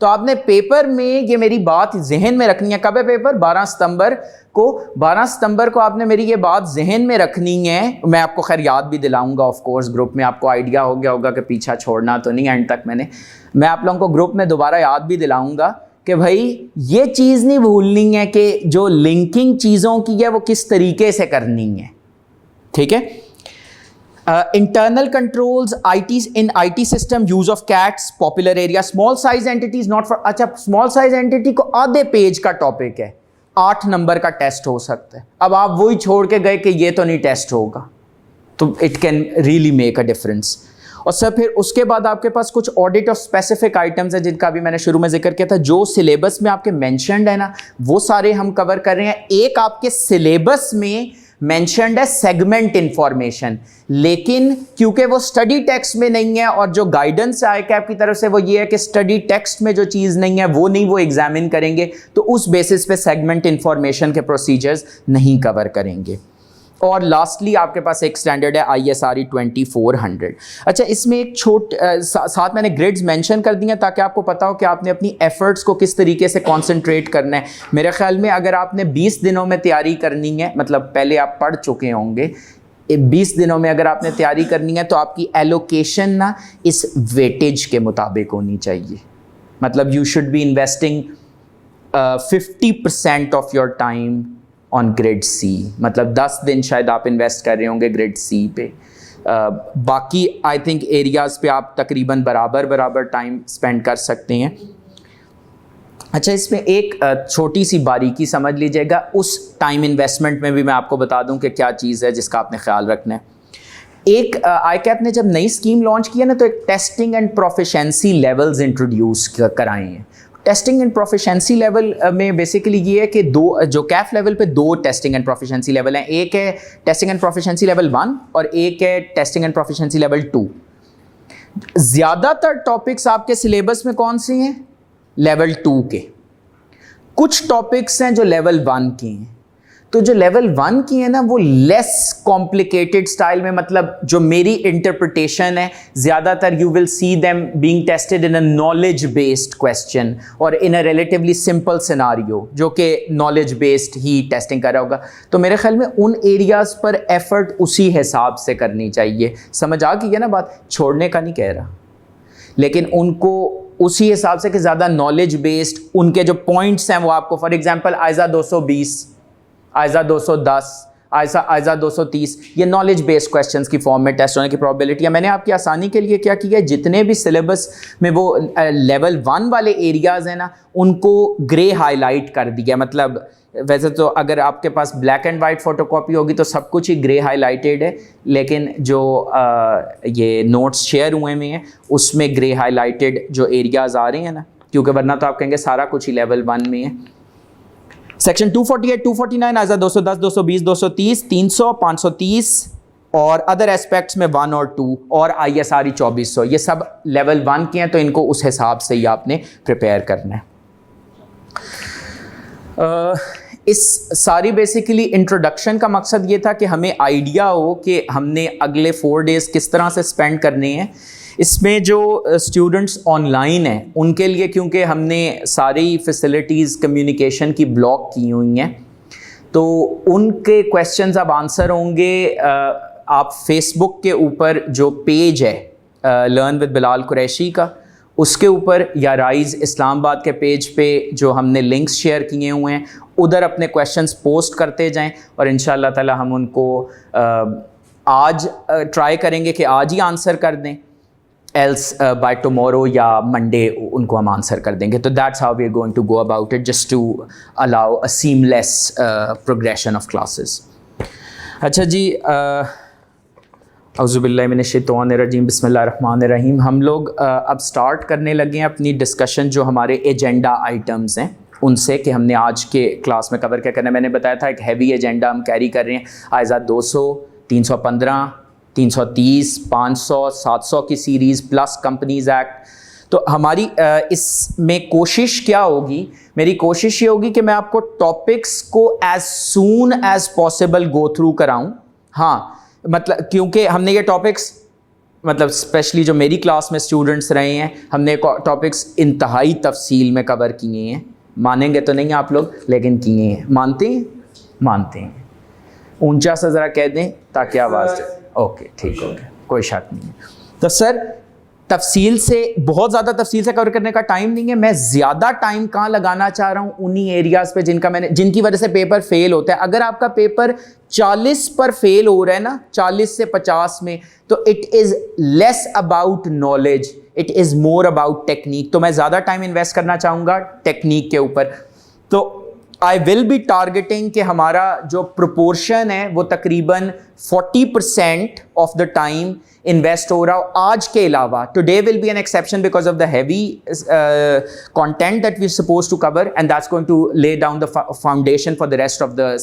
तो आपने पेपर में ये मेरी बात जहन में रखनी है। कब है पेपर? 12 सितंबर को। 12 सितंबर को आपने मेरी ये बात जहन में रखनी है। मैं आपको खैर याद भी दिलाऊंगा ऑफ कोर्स, ग्रुप में आपको आइडिया हो गया होगा कि पीछा छोड़ना तो नहीं एंड तक मैं आप लोगों को ग्रुप में दोबारा याद भी दिलाऊंगा कि भाई ये चीज़ नहीं भूलनी है कि जो लिंकिंग चीज़ों की है वो किस तरीके से करनी है, ठीक है। Internal controls, IT system, use of CATs, popular area, small size entities not for, अच्छा small size entity को आधे पेज का टॉपिक है, 8 नंबर का टेस्ट हो सकता है। अब आप वही छोड़ के गए कि ये तो नहीं टेस्ट होगा, तो it can really make a difference. और सर फिर उसके बाद आपके पास कुछ ऑडिट ऑफ स्पेसिफिक आइटम्स है जिनका भी मैंने शुरू में जिक्र किया था, जो सिलेबस में आपके मेंशन्ड है ना वो सारे हम कवर कर रहे हैं। एक आपके सिलेबस में मेंशन्ड है सेगमेंट इंफॉर्मेशन, लेकिन क्योंकि वो स्टडी टेक्स्ट में नहीं है और जो गाइडेंस है आईकैप की तरफ से वो ये है कि स्टडी टेक्स्ट में जो चीज़ नहीं है वो एग्जामिन करेंगे, तो उस बेसिस पे सेगमेंट इंफॉर्मेशन के प्रोसीजर्स नहीं कवर करेंगे। और लास्टली आपके पास एक स्टैंडर्ड है ISRE 2400। अच्छा इसमें एक साथ मैंने ग्रिड्स मेंशन कर दिए ताकि आपको पता हो कि आपने अपनी एफर्ट्स को किस तरीके से कंसंट्रेट करना है। मेरे ख्याल में अगर आपने 20 दिनों में तैयारी करनी है, मतलब पहले आप पढ़ चुके होंगे, 20 दिनों में अगर आपने तैयारी करनी है तो आपकी एलोकेशन ना इस वेटेज के मुताबिक होनी चाहिए। मतलब you should be investing 50% of your time on grid C, मतलब 10 दिन शायद आप इन्वेस्ट कर रहे होंगे ग्रिड C पे, बाकी आई थिंक एरियाज़ पे आप तकरीबन बराबर टाइम स्पेंड कर सकते हैं। अच्छा इसमें एक छोटी सी बारीकी समझ लीजिएगा, उस टाइम इन्वेस्टमेंट में भी मैं आपको बता दूं कि क्या चीज़ है जिसका आपने ख्याल रखना है। एक आईकैप ने जब नई स्कीम लॉन्च की है ना तो एक testing and proficiency levels introduce कराए हैं। टेस्टिंग एंड प्रोफिशिएंसी लेवल में बेसिकली ये है कि जो कैफ लेवल पे 2 टेस्टिंग एंड प्रोफिशिएंसी लेवल हैं, एक है टेस्टिंग एंड प्रोफिशिएंसी लेवल 1 और एक है टेस्टिंग एंड प्रोफिशिएंसी लेवल 2। ज़्यादातर टॉपिक्स आपके सिलेबस में कौन से हैं? लेवल 2 के। कुछ टॉपिक्स हैं जो लेवल 1 के हैं। तो जो लेवल 1 की है ना वो लेस कॉम्प्लिकेटेड स्टाइल में, मतलब जो मेरी इंटरप्रिटेशन है, ज़्यादातर you will see them being tested in a knowledge based question और इन अ रिलेटिवली सिंपल सिनारियो, जो कि नॉलेज बेस्ड ही टेस्टिंग कर रहा होगा। तो मेरे ख्याल में उन एरियाज़ पर एफर्ट उसी हिसाब से करनी चाहिए। समझ आ गई है ना बात? छोड़ने का नहीं कह रहा, लेकिन उनको उसी हिसाब से कि ज़्यादा नॉलेज बेस्ड उनके जो पॉइंट्स हैं वो आपको, फॉर एग्जांपल आइज़ा 220, आइज़ा 210, आइज़ा 230, ये नॉलेज बेस्ड क्वेश्चंस की फॉर्म में टेस्ट होने की प्रोबेबिलिटी है। मैंने आपकी आसानी के लिए क्या किया है, जितने भी सिलेबस में वो लेवल 1 वाले एरियाज़ हैं ना, उनको ग्रे हाईलाइट कर दिया। मतलब वैसे तो अगर आपके पास ब्लैक एंड वाइट फोटोकॉपी होगी तो सब कुछ ही ग्रे हाईलाइटेड है, लेकिन जो ये नोट्स शेयर हुए में हैं उसमें ग्रे हाईलाइटेड जो एरियाज़ आ रहे हैं ना, क्योंकि वरना तो आप कहेंगे सारा कुछ ही लेवल 1 में है। सेक्शन 248, 249, आइज़ा 210, 220, 230, 300, 530 और अदर एस्पेक्ट्स में 1 और 2 और ISRE 2400, ये सब लेवल 1 के हैं, तो इनको उस हिसाब से ही आपने प्रिपेयर करना है। इस सारी बेसिकली इंट्रोडक्शन का मकसद ये था कि हमें आइडिया हो कि हमने अगले 4 डेज़ किस तरह से स्पेंड करने हैं। इसमें जो स्टूडेंट्स ऑनलाइन हैं उनके लिए, क्योंकि हमने सारी फैसिलिटीज़ कम्युनिकेशन की ब्लॉक की हुई हैं, तो उनके क्वेश्चंस अब आंसर होंगे। आप फेसबुक के ऊपर जो पेज है लर्न विद बिलाल कुरैशी का, उसके ऊपर या राइज़ इस्लामाबाद के पेज पे जो हमने लिंक्स शेयर किए हुए हैं उधर अपने क्वेश्चंस पोस्ट करते जाएं, और इंशाअल्लाह ताला हम उनको आज ट्राई करेंगे कि आज ही आंसर कर दें, एल्स बाय टुमारो या मंडे उनको हम आंसर कर देंगे। तो that's how we are going to go about it, just to allow a seamless progression of classes. अच्छा जी, औज़ुबिल्लाहि मिनश्शैतानिर्रजीम, बिस्मिल्लाहिर्रहमानिर्रहीम। हम लोग अब स्टार्ट करने लगे हैं अपनी डिस्कशन जो हमारे एजेंडा आइटम्स हैं उनसे, कि हमने आज के क्लास में कवर क्या करना है। मैंने बताया था एक हैवी एजेंडा हम कैरी कर रहे हैं, आइज़ा 200, 315, 330, 500, 700 की सीरीज़ प्लस कंपनीज़ एक्ट। तो हमारी इसमें कोशिश क्या होगी, मेरी कोशिश ये होगी कि मैं आपको टॉपिक्स को as soon as possible go through कराऊं। हाँ, मतलब क्योंकि हमने ये टॉपिक्स, मतलब स्पेशली जो मेरी क्लास में स्टूडेंट्स रहे हैं, हमने टॉपिक्स इंतहाई तफसील में कवर किए हैं। मानेंगे तो नहीं आप लोग, लेकिन किए हैं। मानते हैं? मानते हैं। ऊंचा सा ज़रा कह दें ताकि आवाज़, ओके ठीक हो गया, कोई शक नहीं है। तो सर तफसील से, बहुत ज़्यादा तफसील से कवर करने का टाइम नहीं है। मैं ज़्यादा टाइम कहाँ लगाना चाह रहा हूँ, उन्हीं एरियाज़ पे जिनकी वजह से पेपर फेल होता है। अगर आपका पेपर 40 पर फेल हो रहा है ना, 40 से 50 में, तो it is less about knowledge, it is more about technique. तो मैं ज़्यादा टाइम इन्वेस्ट करना चाहूँगा टेक्निक के ऊपर। तो आई विल बी टारगेटिंग कि हमारा जो प्रोपोर्शन है वो तकरीबन 40% ऑफ द टाइम इन्वेस्ट हो रहा हो आज के अलावा। Today will be an exception because of the heavy content that we suppose to cover, and that's going to lay down the foundation for the rest of the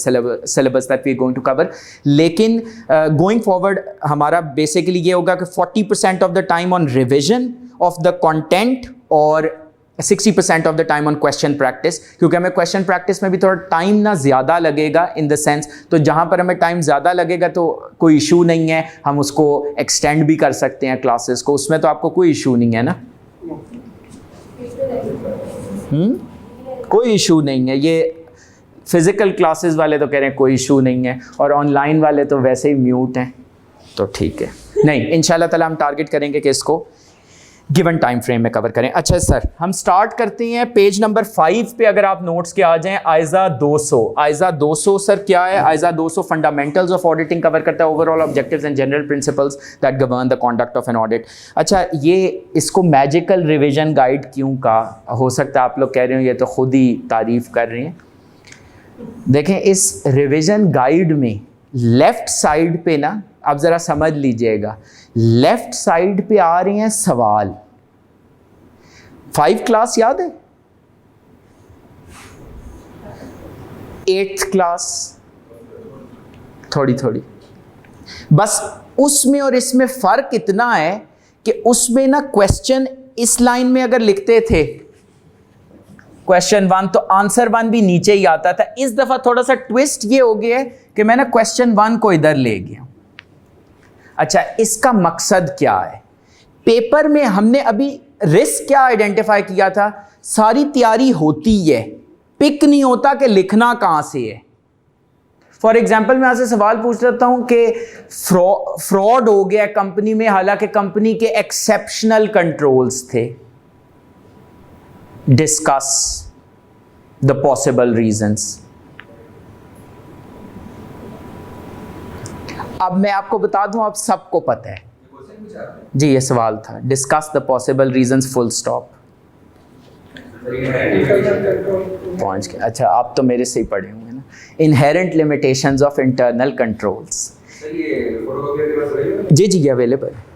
syllabus that we going to cover. लेकिन going forward हमारा basically ये होगा कि 40% of the time on revision of the content और 60% of the time on question practice, क्योंकि हमें question practice में भी थोड़ा टाइम ना ज़्यादा लगेगा इन द सेंस, तो जहाँ पर हमें टाइम ज़्यादा लगेगा तो कोई इशू नहीं है, हम उसको एक्सटेंड भी कर सकते हैं क्लासेस को, उसमें तो आपको कोई इशू नहीं है ना। कोई इशू नहीं है। ये फिज़िकल क्लासेस वाले तो कह रहे हैं कोई इशू नहीं है, और ऑनलाइन वाले तो वैसे ही म्यूट हैं, तो ठीक है। नहीं, इंशाल्लाह ताला हम टारगेट करेंगे कि इसको गिवन टाइम फ्रेम में कवर करें। अच्छा सर, हम स्टार्ट करते हैं पेज नंबर 5 पे। अगर आप नोट्स के आ जाएं, आइज़ा 200। आइज़ा 200 सर क्या है? Aiza 200 fundamentals of auditing cover करता है, overall objectives and general principles that govern the conduct of an audit. अच्छा, ये इसको मैजिकल रिवीजन गाइड क्यों कहा? हो सकता है आप लोग कह रहे हो ये तो खुद ही तारीफ कर रहे हैं। देखें, इस रिवीजन गाइड में लेफ्ट साइड पे ना, आप ज़रा समझ लीजिएगा, लेफ्ट साइड पे आ रहे हैं सवाल। 5 क्लास याद है? 8th क्लास थोड़ी थोड़ी, बस उसमें और इसमें फ़र्क इतना है कि उसमें ना क्वेश्चन इस लाइन में अगर लिखते थे, क्वेश्चन 1, तो आंसर 1 भी नीचे ही आता था। इस दफा थोड़ा सा ट्विस्ट ये हो गया है कि मैंने क्वेश्चन 1 को इधर ले गया। अच्छा, इसका मकसद क्या है? पेपर में हमने अभी रिस्क क्या आइडेंटिफाई किया था, सारी तैयारी होती है, पिक नहीं होता कि लिखना कहां से है। फॉर एग्जाम्पल मैं आपसे सवाल पूछ लेता हूं कि फ्रॉड हो गया कंपनी में, हालांकि कंपनी के एक्सेप्शनल कंट्रोल्स थे। Discuss the possible reasons. अब मैं आपको बता दूं, आप सबको पता है जी, ये सवाल था, discuss the possible reasons full stop. पहुंच गए। अच्छा, आप तो मेरे से ही पढ़े हुए ना। Inherent limitations of internal controls. जी जी, ये अवेलेबल है।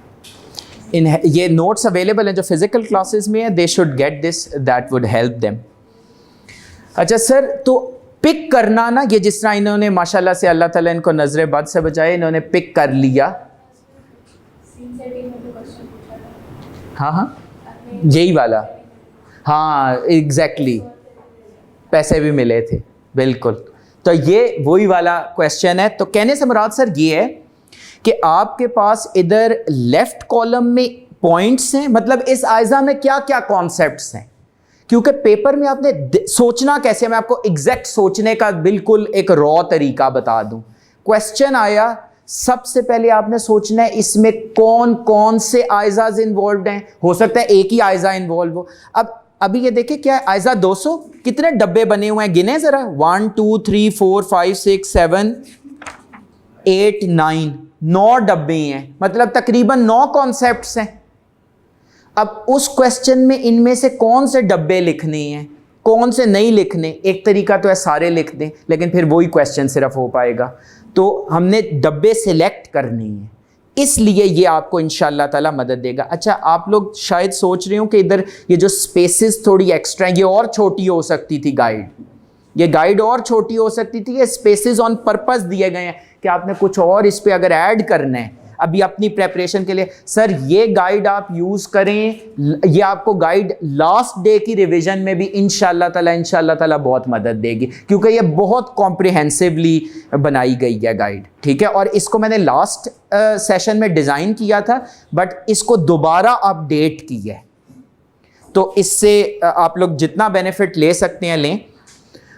ये नोट्स अवेलेबल हैं जो फिजिकल क्लासेस में है, they should get this, that would help them. अच्छा सर, तो पिक करना ना, ये जिस तरह इन्होंने माशाल्लाह से अल्लाह ताला इनको नजरे बद से बचाए, इन्होंने पिक कर लिया। हाँ हाँ, यही वाला, हाँ एग्जैक्टली, पैसे भी मिले थे, बिल्कुल। तो ये वही वाला क्वेश्चन है। तो कहने से मुराद सर ये है कि आपके पास इधर लेफ्ट कॉलम में पॉइंट्स हैं, मतलब इस आयजा में क्या क्या कॉन्सेप्ट्स हैं, क्योंकि पेपर में आपने सोचना कैसे, मैं आपको एग्जैक्ट सोचने का बिल्कुल एक रॉ तरीका बता दूं। क्वेश्चन आया, सबसे पहले आपने सोचना है इसमें कौन कौन से आयजाज इन्वॉल्व हैं। हो सकता है एक ही आयजा इन्वॉल्व हो। अब अभी ये देखिए क्या है, आयजा 200, कितने डब्बे बने हुए हैं गिने जरा, 1 2 3 4 5 6 7 8 9, 9 डब्बे हैं, मतलब तकरीबन 9 कॉन्सेप्ट्स हैं। अब उस क्वेश्चन में इनमें से कौन से डब्बे लिखने हैं, कौन से नहीं लिखने। एक तरीका तो है सारे लिख दें, लेकिन फिर वही क्वेश्चन सिर्फ हो पाएगा। तो हमने डब्बे सिलेक्ट करने हैं, इसलिए ये आपको इंशाअल्लाह ताला मदद देगा। अच्छा, आप लोग शायद सोच रहे हो कि इधर ये जो स्पेसेस थोड़ी एक्स्ट्रा हैं, ये और छोटी हो सकती थी गाइड, ये गाइड और छोटी हो सकती थी। ये स्पेसेस ऑन पर्पस दिए गए हैं कि आपने कुछ और इस पे अगर ऐड करना है अभी अपनी प्रेपरेशन के लिए। सर ये गाइड आप यूज़ करें, ये आपको गाइड लास्ट डे की रिवीजन में भी इंशाअल्लाह ताला बहुत मदद देगी, क्योंकि ये बहुत कॉम्प्रिहेंसिवली बनाई गई है गाइड, ठीक है। और इसको मैंने लास्ट सेशन में डिज़ाइन किया था, बट इसको दोबारा अपडेट किया है, तो इससे आप लोग जितना बेनिफिट ले सकते हैं लें।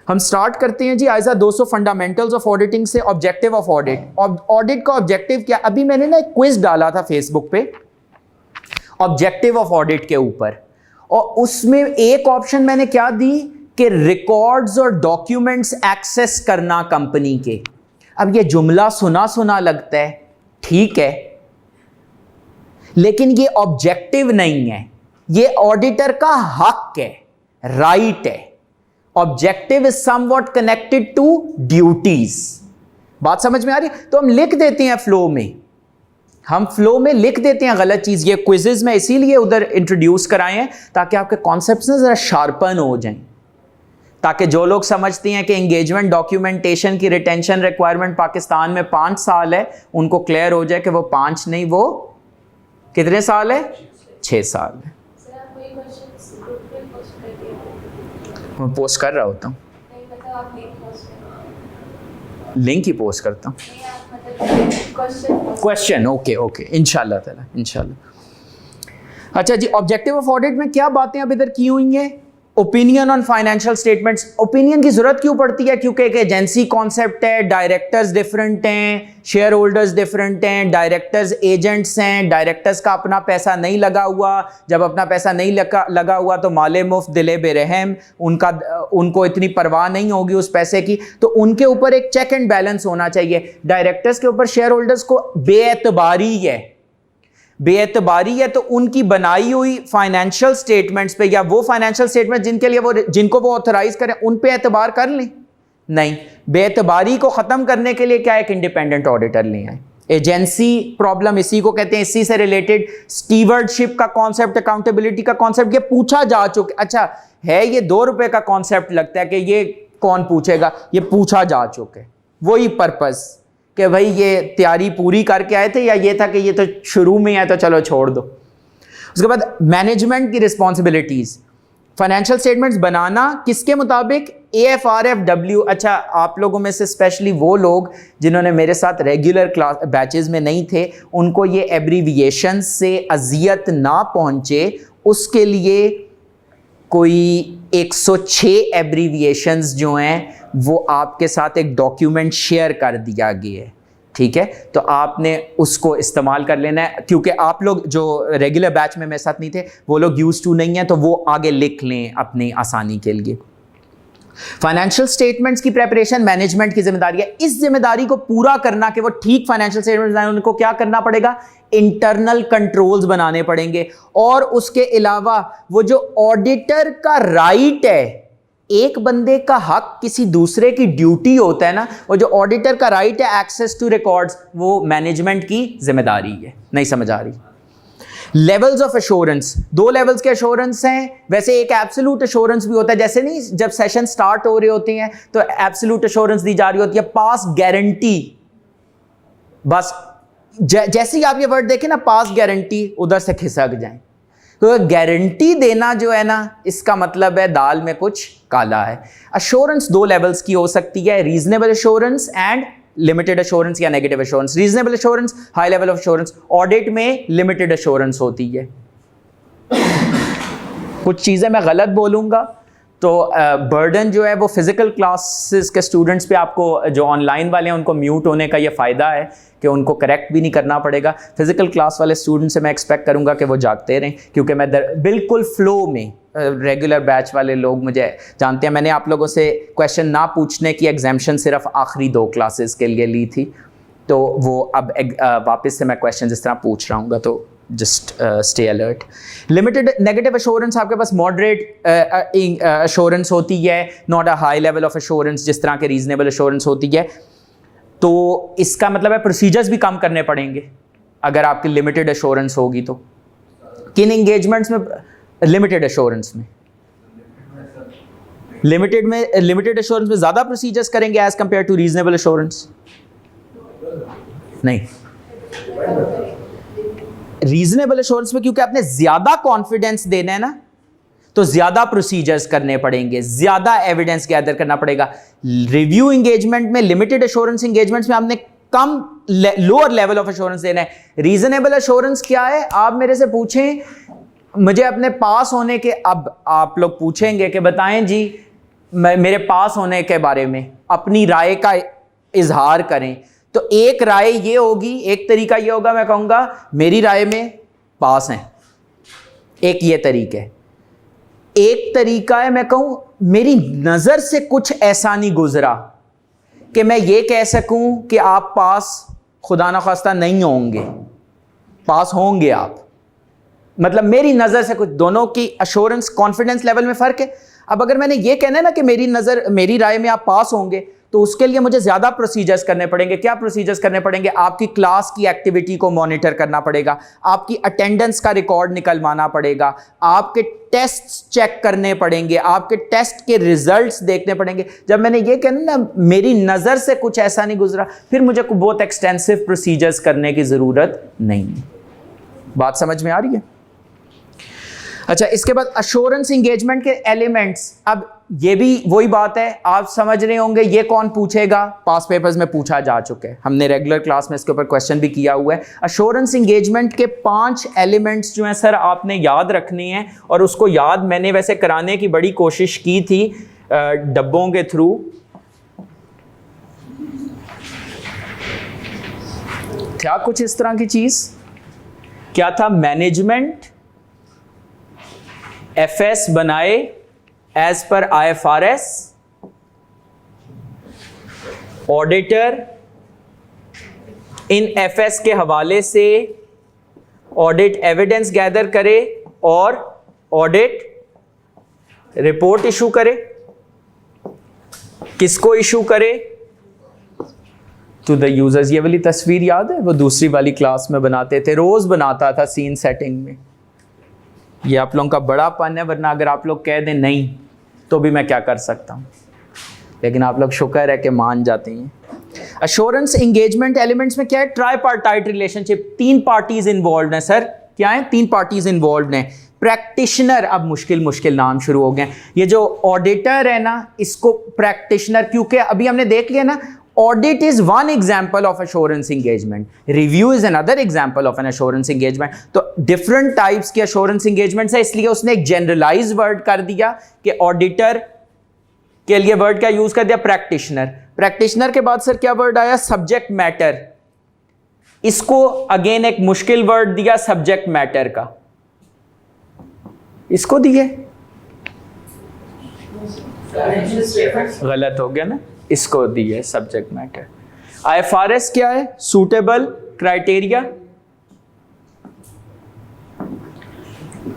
हम स्टार्ट करते हैं जी आयजा 200 फंडामेंटल्स ऑफ ऑडिटिंग से। ऑब्जेक्टिव ऑफ ऑडिट, ऑडिट का ऑब्जेक्टिव क्या, अभी मैंने ना एक क्विज डाला था फेसबुक पे ऑब्जेक्टिव ऑफ ऑडिट के ऊपर, और उसमें एक ऑप्शन मैंने क्या दी कि रिकॉर्ड्स और डॉक्यूमेंट्स एक्सेस करना कंपनी के। अब ये जुमला सुना सुना लगता है, ठीक है, लेकिन ये ऑब्जेक्टिव नहीं है, ये ऑडिटर का हक है, राइट है। Objective is somewhat connected to duties. बात समझ में आ रही है? तो हम लिख देते हैं फ्लो में, हम फ्लो में लिख देते हैं गलत चीज। ये क्विजेज में इसीलिए उधर इंट्रोड्यूस कराए हैं ताकि आपके कॉन्सेप्ट्स ना जरा शार्पन हो जाएं, ताकि जो लोग समझते हैं कि एंगेजमेंट डॉक्यूमेंटेशन की रिटेंशन रिक्वायरमेंट पाकिस्तान में 5 साल है, उनको क्लियर हो जाए कि वो 5 नहीं, वो कितने साल है, 6 साल है। मैं पोस्ट कर रहा होता हूँ, लिंक ही पोस्ट करता हूँ, क्वेश्चन, ओके इंशाल्लाह ताला, इंशाल्लाह। अच्छा जी, ऑब्जेक्टिव ऑफ ऑडिट में क्या बातें अब इधर की हुई हैं। Opinion on financial statements. Opinion की जरूरत क्यों पड़ती है, क्योंकि एक एजेंसी कॉन्सेप्ट है, डायरेक्टर्स डिफरेंट हैं, शेयर होल्डर्स डिफरेंट हैं, डायरेक्टर्स एजेंट्स हैं, डायरेक्टर्स का अपना पैसा नहीं लगा हुआ, जब अपना पैसा नहीं लगा हुआ तो माले मुफ्त दिले बेरहम, उनको इतनी परवाह नहीं होगी उस पैसे की, तो उनके ऊपर एक चेक एंड बैलेंस होना चाहिए। डायरेक्टर्स के ऊपर शेयर होल्डर्स को बेएतबारी है, तो उनकी बनाई हुई फाइनेंशियल स्टेटमेंट्स पे, या वो फाइनेंशियल स्टेटमेंट जिनको वो ऑथराइज करें, उन पे एतबार कर लें। नहीं, बेएतबारी को खत्म करने के लिए क्या एक इंडिपेंडेंट ऑडिटर ले आए। एजेंसी प्रॉब्लम इसी को कहते हैं, इसी से रिलेटेड स्टीवर्डशिप का कॉन्सेप्ट, अकाउंटेबिलिटी का कॉन्सेप्ट, ये पूछा जा चुका। अच्छा है, ये 2 रुपए का कॉन्सेप्ट लगता है कि ये कौन पूछेगा, ये पूछा जा चुके। वही पर्पस कि भाई ये तैयारी पूरी करके आए थे, या ये था कि ये तो शुरू में है तो चलो छोड़ दो। उसके बाद मैनेजमेंट की रिस्पॉन्सिबिलिटीज, फाइनेंशियल स्टेटमेंट्स बनाना किसके मुताबिक? AFRFW। अच्छा, आप लोगों में से स्पेशली वो लोग जिन्होंने मेरे साथ रेगुलर क्लास बैचेस में नहीं थे, उनको ये एब्रीविएशन से अजियत ना पहुंचे, उसके लिए कोई 106 एब्रीविएशंस जो हैं वो आपके साथ एक डॉक्यूमेंट शेयर कर दिया गया है, ठीक है? तो आपने उसको इस्तेमाल कर लेना है, क्योंकि आप लोग जो रेगुलर बैच में मेरे साथ नहीं थे वो लोग यूज टू नहीं है, तो वो आगे लिख लें अपनी आसानी के लिए। फाइनेंशियल स्टेटमेंट्स की प्रेपरेशन मैनेजमेंट की जिम्मेदारी है। इस जिम्मेदारी को पूरा करना कि वो ठीक फाइनेंशियल स्टेटमेंट्स बनाए, उनको क्या करना पड़ेगा? इंटरनल कंट्रोल्स बनाने पड़ेंगे। और उसके अलावा वो जो ऑडिटर का राइट है, एक बंदे का हक किसी दूसरे की ड्यूटी होता है ना, वो जो ऑडिटर का राइट है एक्सेस टू रिकॉर्ड्स, वो मैनेजमेंट की जिम्मेदारी है। नहीं समझ आ रही? लेवल्स ऑफ एश्योरेंस, 2 लेवल्स के एश्योरेंस हैं। वैसे एक एब्सोल्यूट एश्योरेंस भी होता है, जैसे नहीं जब सेशन स्टार्ट हो रहे होते हैं तो एब्सोल्यूट एश्योरेंस दी जा रही होती है, पास गारंटी। बस जैसे ही आप ये वर्ड देखें ना, पास गारंटी, उधर से खिसक जाएं। तो गारंटी देना जो है ना, इसका मतलब है दाल में कुछ काला है। एश्योरेंस 2 लेवल्स की हो सकती है, reasonable assurance and limited assurance या negative assurance. Reasonable assurance high level of assurance, audit में लिमिटेड एश्योरेंस होती है। कुछ चीज़ें मैं गलत बोलूँगा तो बर्डन जो है वो फिजिकल क्लासेस के स्टूडेंट्स पे, आपको जो ऑनलाइन वाले हैं उनको म्यूट होने का ये फ़ायदा है कि उनको करेक्ट भी नहीं करना पड़ेगा। फिजिकल क्लास वाले स्टूडेंट से मैं एक्सपेक्ट करूँगा कि वो जागते रहें, क्योंकि मैं बिल्कुल फ्लो में, रेगुलर बैच वाले लोग मुझे जानते हैं, मैंने आप लोगों से क्वेश्चन ना पूछने की एग्जाम्शन सिर्फ आखिरी 2 क्लासेस के लिए ली थी, तो वो अब वापस से मैं क्वेश्चन इस तरह पूछ रहा हूँ, तो just stay alert. Limited negative assurance आपके पास मॉडरेट एश्योरेंस होती है, not a high level of assurance जिस तरह के रीजनेबल एश्योरेंस होती है। तो इसका मतलब है प्रोसीजर्स भी कम करने पड़ेंगे अगर आपकी लिमिटेड एश्योरेंस होगी। तो किन एंगेजमेंट्स में? लिमिटेड एश्योरेंस में, लिमिटेड एश्योरेंस में ज़्यादा प्रोसीजर्स करेंगे as compare to reasonable assurance? नहीं, रीजनेबल एश्योरेंस में क्योंकि आपने ज्यादा कॉन्फिडेंस देना है ना, तो ज्यादा प्रोसीजर्स करने पड़ेंगे, ज्यादा एविडेंस गैदर करना पड़ेगा। रिव्यू एंगेजमेंट में, लिमिटेड एश्योरेंस एंगेजमेंट्स में आपने कम लोअर लेवल ऑफ एश्योरेंस देना है। रीजनेबल एश्योरेंस क्या है? आप मेरे से पूछें मुझे अपने पास होने के, अब आप लोग पूछेंगे कि बताएं जी मेरे पास होने के बारे में अपनी राय का इजहार करें, तो एक राय ये होगी, एक तरीका ये होगा, मैं कहूँगा मेरी राय में पास हैं, एक ये तरीका है। एक तरीका है मैं कहूँ मेरी नज़र से कुछ ऐसा नहीं गुजरा कि मैं ये कह सकूँ कि आप पास खुदा ना खास्ता नहीं होंगे, पास होंगे आप, मतलब मेरी नज़र से कुछ। दोनों की एश्योरेंस कॉन्फिडेंस लेवल में फ़र्क है। अब अगर मैंने ये कहना है ना कि मेरी राय में आप पास होंगे, तो उसके लिए मुझे ज़्यादा प्रोसीजर्स करने पड़ेंगे। क्या प्रोसीजर्स करने पड़ेंगे? आपकी क्लास की एक्टिविटी को मॉनिटर करना पड़ेगा, आपकी अटेंडेंस का रिकॉर्ड निकलवाना पड़ेगा, आपके टेस्ट चेक करने पड़ेंगे, आपके टेस्ट के रिजल्ट्स देखने पड़ेंगे। जब मैंने ये कहना ना मेरी नज़र से कुछ ऐसा नहीं गुजरा, फिर मुझे बहुत एक्सटेंसिव प्रोसीजर्स करने की ज़रूरत नहीं है। बात समझ में आ रही है? अच्छा, इसके बाद एश्योरेंस एंगेजमेंट के एलिमेंट्स। अब ये भी वही बात है, आप समझ रहे होंगे ये कौन पूछेगा, पास पेपर्स में पूछा जा चुका है, हमने रेगुलर क्लास में इसके ऊपर क्वेश्चन भी किया हुआ है। एश्योरेंस एंगेजमेंट के 5 एलिमेंट्स जो हैं सर आपने याद रखने हैं, और उसको याद मैंने वैसे कराने की बड़ी कोशिश की थी डब्बों के थ्रू। क्या कुछ इस तरह की चीज, क्या था? मैनेजमेंट एफएस बनाए as per IFRS, auditor in FS के हवाले से ऑडिट एविडेंस गैदर करे और ऑडिट रिपोर्ट इशू करे। किसको इशू करे? To the users. ये वाली तस्वीर याद है? वो दूसरी वाली क्लास में बनाते थे, रोज बनाता था सीन सेटिंग में। ये आप लोगों का बड़ापन है, वरना अगर आप लोग कह दें नहीं तो भी मैं क्या कर सकता हूँ, लेकिन आप लोग शुक्र है कि मान जाते हैं। एश्योरेंस एंगेजमेंट एलिमेंट्स में क्या है? ट्राईपार्टाइट रिलेशनशिप, 3 पार्टीज इन्वॉल्व हैं सर। क्या है, 3 पार्टीज इन्वॉल्व हैं। प्रैक्टिशनर, अब मुश्किल नाम शुरू हो गए। ये जो ऑडिटर है ना, इसको प्रैक्टिशनर, क्योंकि अभी हमने देख लिया ना, audit is one example of assurance engagement, review is another example of N assurance engagement. तो डिफरेंट टाइप्स के एश्योरेंस एंगेजमेंट्स है, इसलिए उसने एक जनरलाइज वर्ड कर दिया कि ऑडिटर के लिए वर्ड क्या यूज कर दिया, प्रैक्टिशनर। प्रैक्टिशनर के बाद सर क्या वर्ड आया, सब्जेक्ट मैटर। इसको अगेन एक मुश्किल वर्ड दिया सब्जेक्ट मैटर का, इसको दिए, गलत हो गया ना, इसको दिए सब्जेक्ट मैटर। IFRS क्या है, सूटेबल क्राइटेरिया।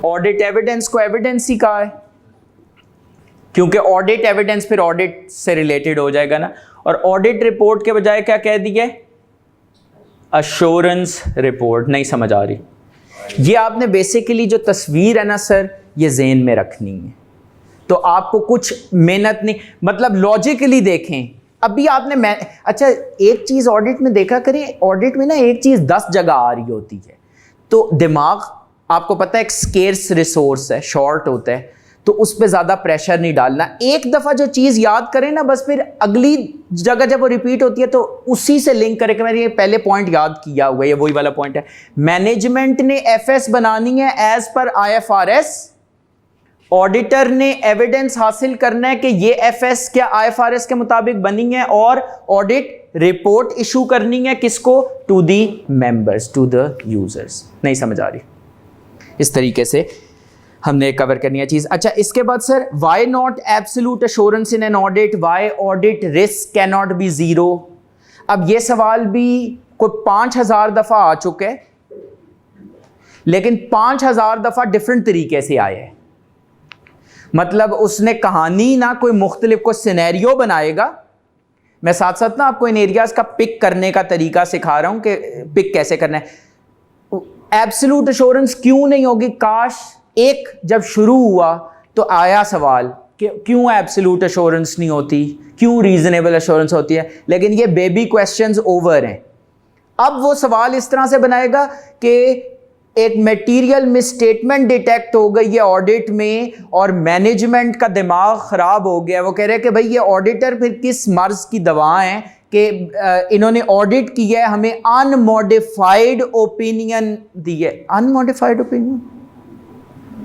ऑडिट एविडेंस को एविडेंस ही कहा है, क्योंकि ऑडिट एविडेंस फिर ऑडिट से रिलेटेड हो जाएगा ना। और ऑडिट रिपोर्ट के बजाय क्या कह दिए, अश्योरेंस रिपोर्ट। नहीं समझ आ रही, ये आपने बेसिकली जो तस्वीर है ना सर, ये ज़हन में रखनी है। तो आपको कुछ मेहनत नहीं, मतलब लॉजिकली देखें। अभी आपने अच्छा एक चीज़ ऑडिट में देखा करें, ऑडिट में ना एक चीज़ 10 जगह आ रही होती है, तो दिमाग आपको पता है एक स्केर्स रिसोर्स है, शॉर्ट होता है, तो उस पर ज़्यादा प्रेशर नहीं डालना। एक दफ़ा जो चीज़ याद करें ना, बस फिर अगली जगह जब वो रिपीट होती है तो उसी से लिंक करें कि मैंने ये पहले पॉइंट याद किया हुआ है, ये वही वाला पॉइंट है। मैनेजमेंट ने FS बनानी है एज पर IFRS, ऑडिटर ने एविडेंस हासिल करना है कि ये FS क्या IFRS के मुताबिक बनी है, और ऑडिट रिपोर्ट इशू करनी है किसको, to the members, to the users. नहीं समझ आ रही, इस तरीके से हमने कवर करनी है चीज। अच्छा इसके बाद sir, why not absolute assurance in an audit, why audit risk can not be zero. अब ये सवाल भी कोई 5000 दफा आ चुके हैं, लेकिन 5000 दफा डिफरेंट तरीके से आए हैं। मतलब उसने कहानी ना कोई मुख्तलिफ कोई सिनेरियो बनाएगा। मैं साथ साथ ना आपको इन एरियाज का पिक करने का तरीका सिखा रहा हूं कि पिक कैसे करना है। एब्सोल्यूट एश्योरेंस क्यों नहीं होगी, काश एक जब शुरू हुआ तो आया सवाल कि क्यों एब्सोल्यूट एश्योरेंस नहीं होती, क्यों रीजनेबल एश्योरेंस होती है, लेकिन ये बेबी क्वेश्चंस ओवर हैं। अब वो सवाल इस तरह से बनाएगा कि एक मटेरियल मिसस्टेटमेंट डिटेक्ट हो गई है ऑडिट में और मैनेजमेंट का दिमाग खराब हो गया। वो कह रहे हैं कि भाई ये ऑडिटर फिर किस मर्ज की दवा है कि इन्होंने ऑडिट किया है, हमें अनमॉडिफाइड ओपिनियन दी है। अनमॉडिफाइड ओपिनियन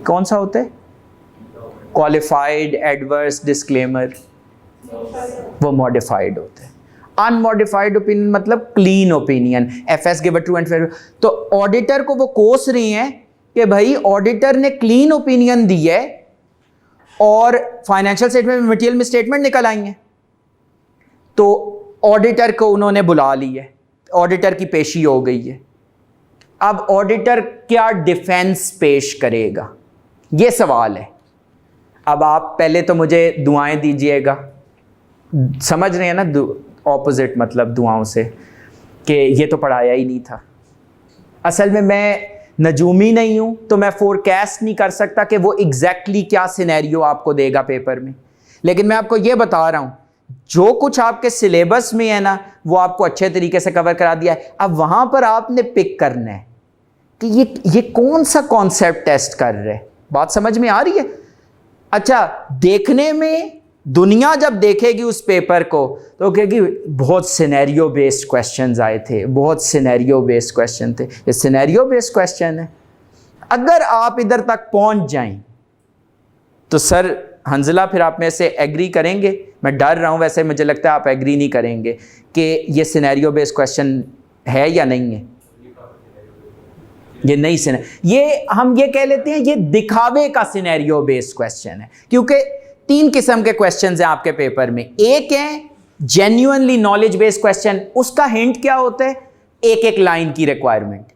कौन सा होता है, क्वालिफाइड, एडवर्स, डिस्क्लेमर, वो मॉडिफाइड होता है। अनमॉडिफाइड ओपिनियन मतलब clean opinion, FS give true and fair. तो ऑडिटर को वो कोस रही हैं कि भाई ऑडिटर ने क्लीन ओपिनियन दी है और फाइनेंशियल स्टेटमेंट में मटेरियल में स्टेटमेंट निकल आई है, तो ऑडिटर को उन्होंने बुला ली है, ऑडिटर की पेशी हो गई है। अब ऑडिटर क्या डिफेंस पेश करेगा, ये सवाल है। अब आप पहले तो मुझे दुआएं दीजिएगा, समझ रहे हैं ना, ऑपोजिट मतलब दुआओं से, कि ये तो पढ़ाया ही नहीं था। असल में मैं नजूमी नहीं हूं, तो मैं फोरकास्ट नहीं कर सकता कि वो एग्जैक्टली क्या सिनेरियो आपको देगा पेपर में, लेकिन मैं आपको ये बता रहा हूं जो कुछ आपके सिलेबस में है ना, वो आपको अच्छे तरीके से कवर करा दिया है। अब वहां पर आपने पिक करना है कि ये कौन सा कॉन्सेप्ट टेस्ट कर रहे हैं। बात समझ में आ रही है? अच्छा, देखने में दुनिया जब देखेगी उस पेपर को तो कहेगी बहुत सिनेरियो बेस्ड क्वेश्चंस आए थे, बहुत सिनेरियो बेस्ड क्वेश्चन थे। ये सिनेरियो बेस्ड क्वेश्चन है। अगर आप इधर तक पहुंच जाएं तो सर हंजला फिर आप में से एग्री करेंगे, मैं डर रहा हूं, वैसे मुझे लगता है आप एग्री नहीं करेंगे कि ये सिनेरियो बेस्ड क्वेश्चन है या नहीं है। ये नहीं ये हम ये कह लेते हैं ये दिखावे का सिनेरियो बेस्ड क्वेश्चन है, क्योंकि 3 किस्म के क्वेश्चंस हैं आपके पेपर में। एक है जेन्युइनली नॉलेज बेस्ड क्वेश्चन, उसका हिंट क्या होता है, एक एक लाइन की रिक्वायरमेंट।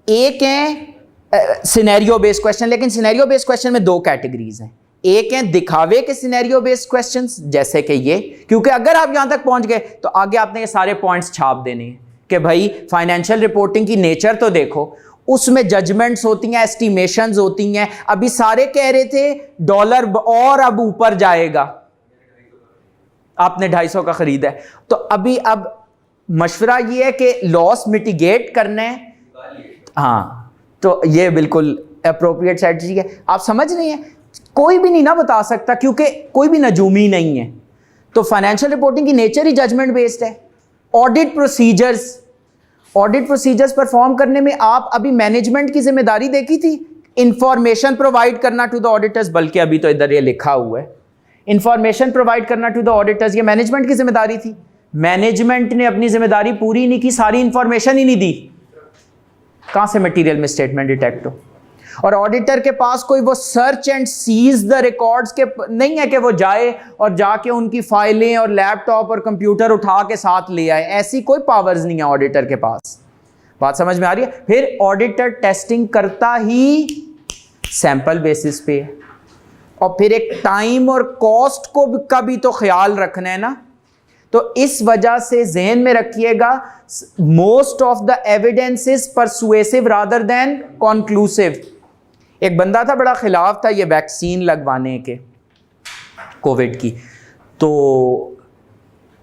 एक है सिनेरियो बेस्ड क्वेश्चन, लेकिन सिनेरियो बेस्ड क्वेश्चन में 2 कैटेगरीज हैं। एक है दिखावे के सिनेरियो बेस्ड क्वेश्चंस, जैसे कि ये, क्योंकि अगर आप यहां तक पहुंच गए तो आगे आपने ये सारे पॉइंट्स छाप देने हैं कि भाई फाइनेंशियल रिपोर्टिंग की नेचर तो देखो, उसमें जजमेंट्स होती हैं, एस्टिमेशंस होती हैं। अभी सारे कह रहे थे डॉलर और अब ऊपर जाएगा, आपने 250 का खरीदा है, तो अभी अब मशवरा ये है कि लॉस मिटिगेट करना है। हाँ, तो ये बिल्कुल अप्रोप्रिएट स्ट्रेटजी है। आप समझ रहे हैं, कोई भी नहीं ना बता सकता क्योंकि कोई भी नजूमी नहीं है। तो फाइनेंशियल रिपोर्टिंग की नेचर ही जजमेंट बेस्ड है। ऑडिट प्रोसीजर्स परफॉर्म करने में आप अभी मैनेजमेंट की जिम्मेदारी देखी थी, इंफॉर्मेशन प्रोवाइड करना टू द ऑडिटर्स, बल्कि अभी तो इधर ये लिखा हुआ है इंफॉर्मेशन प्रोवाइड करना टू द ऑडिटर्स, ये मैनेजमेंट की जिम्मेदारी थी। मैनेजमेंट ने अपनी जिम्मेदारी पूरी नहीं की, सारी इंफॉर्मेशन ही नहीं दी, कहां से मटेरियल में स्टेटमेंट डिटेक्ट हो। और ऑडिटर के पास कोई वो search and seize the records के नहीं है कि वो जाए और जाके उनकी फाइलें और लैपटॉप और कंप्यूटर उठा के साथ ले आए, ऐसी कोई पावर्स नहीं है ऑडिटर के पास। बात समझ में आ रही है। फिर ऑडिटर टेस्टिंग करता ही सैंपल बेसिस पे है, और फिर एक टाइम और कॉस्ट को का भी तो ख्याल रखना है ना। तो इस वजह से ज़हन में रखिएगा, most of the evidence is persuasive rather than conclusive. एक बंदा था बड़ा खिलाफ था ये वैक्सीन लगवाने के, कोविड की। तो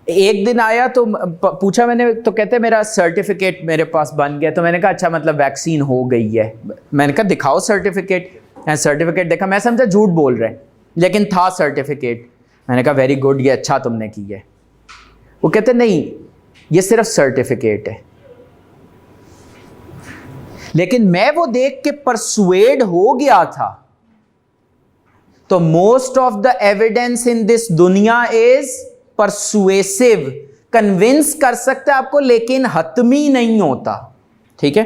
एक दिन आया तो पूछा मैंने, तो कहते मेरा सर्टिफिकेट मेरे पास बन गया। तो मैंने कहा अच्छा मतलब वैक्सीन हो गई है। मैंने कहा दिखाओ सर्टिफिकेट। सर्टिफिकेट देखा, मैं समझा झूठ बोल रहे हैं, लेकिन था सर्टिफिकेट। मैंने कहा वेरी गुड, ये अच्छा तुमने की है। वो कहते नहीं ये सिर्फ सर्टिफिकेट है। लेकिन मैं वो देख के परसुएड हो गया था। तो most of the evidence in this दुनिया इज परसुएसिव, कन्विंस कर सकते हैं आपको, लेकिन हतमी नहीं होता। ठीक है।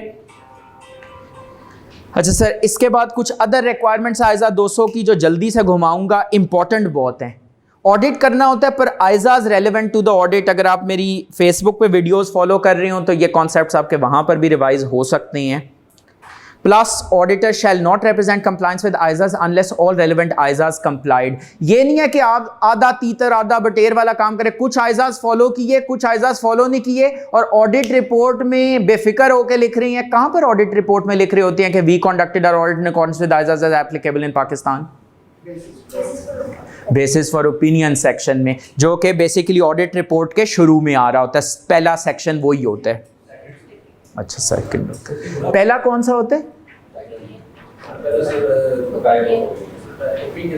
अच्छा सर, इसके बाद कुछ अदर रिक्वायरमेंट्स आइजा 200 की जो जल्दी से घुमाऊंगा, इंपॉर्टेंट बहुत हैं। ऑडिट करना होता है पर आइजाज रेलेवेंट टू द ऑडिट। अगर आप मेरी फेसबुक पे वीडियोस फॉलो कर रहे हो तो ये कॉन्सेप्ट्स आपके वहां पर भी रिवाइज हो सकते हैं। Plus auditor shall not represent compliance with ISAs unless all relevant ISAs complied. ये नहीं है कि आप आधा तीतर आधा बटेर वाला काम करें, कुछ आइजाज फॉलो किए कुछ आइजाज फॉलो नहीं किए, और ऑडिट रिपोर्ट में बेफिक्र होकर लिख रही हैं। कहां पर ऑडिट रिपोर्ट में लिख रहे होते हैं कि we conducted our audit in accordance with ISAs as applicable in Pakistan? Basis for opinion section में, जो कि बेसिकली ऑडिट रिपोर्ट के शुरू में आ रहा होता है। पहला सेक्शन वही होता है। अच्छा सेकंड होता है, पहला कौन सा होता है?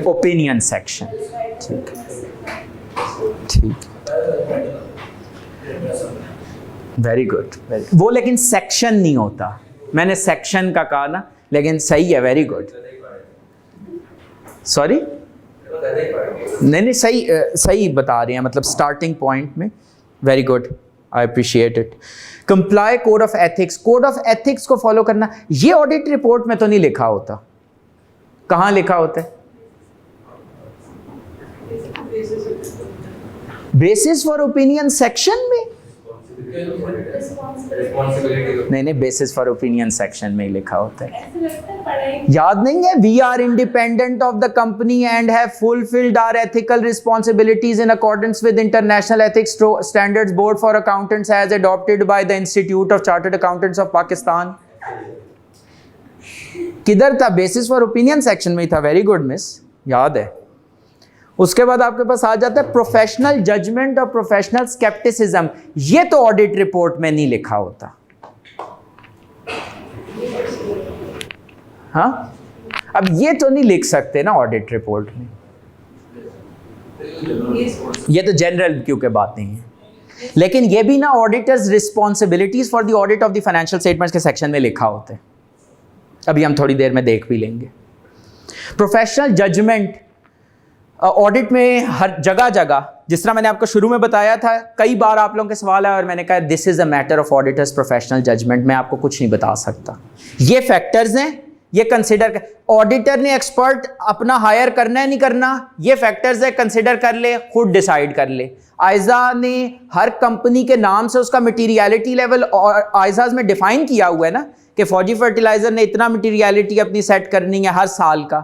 Opinion section. ठीक ठीक, वेरी गुड। वो लेकिन सेक्शन नहीं होता, मैंने सेक्शन का कहा ना, लेकिन सही है, वेरी गुड। सॉरी नहीं सही बता रहे हैं, मतलब स्टार्टिंग पॉइंट में। Very good, I appreciate it. Comply code of ethics, code of ethics को फॉलो करना, ये ऑडिट रिपोर्ट में तो नहीं लिखा होता। कहां लिखा होता है? बेसिस फॉर ओपिनियन सेक्शन में? नहीं, बेसिस फॉर ओपिनियन सेक्शन में ही लिखा होता है। याद नहीं है? We are independent of the company and have fulfilled our ethical responsibilities in accordance with international ethics standards board for accountants as adopted by the institute of chartered accountants of Pakistan. किधर था? Basis for opinion section में ही था। Very good miss, याद है। उसके बाद आपके पास आ जाता है प्रोफेशनल जजमेंट और प्रोफेशनल स्केप्टिसिज्म। ये तो ऑडिट रिपोर्ट में नहीं लिखा होता। हाँ, अब ये तो नहीं लिख सकते ना ऑडिट रिपोर्ट में, ये तो जनरल क्योंकि बातें हैं। लेकिन ये भी ना auditors responsibilities for the audit of the financial statements के सेक्शन में लिखा होता है। अभी हम थोड़ी देर में देख भी लेंगे। प्रोफेशनल जजमेंट ऑडिट में हर जगह जगह, जिस तरह मैंने आपको शुरू में बताया था, कई बार आप लोगों के सवाल है और मैंने कहा this is a matter of auditors professional judgement. मैं आपको कुछ नहीं बता सकता। ये फैक्टर्स हैं, ये कंसिडर कर, ऑडिटर ने एक्सपर्ट अपना हायर करना है नहीं करना, ये फैक्टर्स है, कंसिडर कर ले, खुद डिसाइड कर ले। आइजा ने हर कंपनी के नाम से उसका मटीरियलिटी लेवल और आइजाज में डिफाइन किया हुआ है ना कि फौजी फर्टिलाइजर ने इतना मटीरियलिटी अपनी सेट करनी है हर साल का।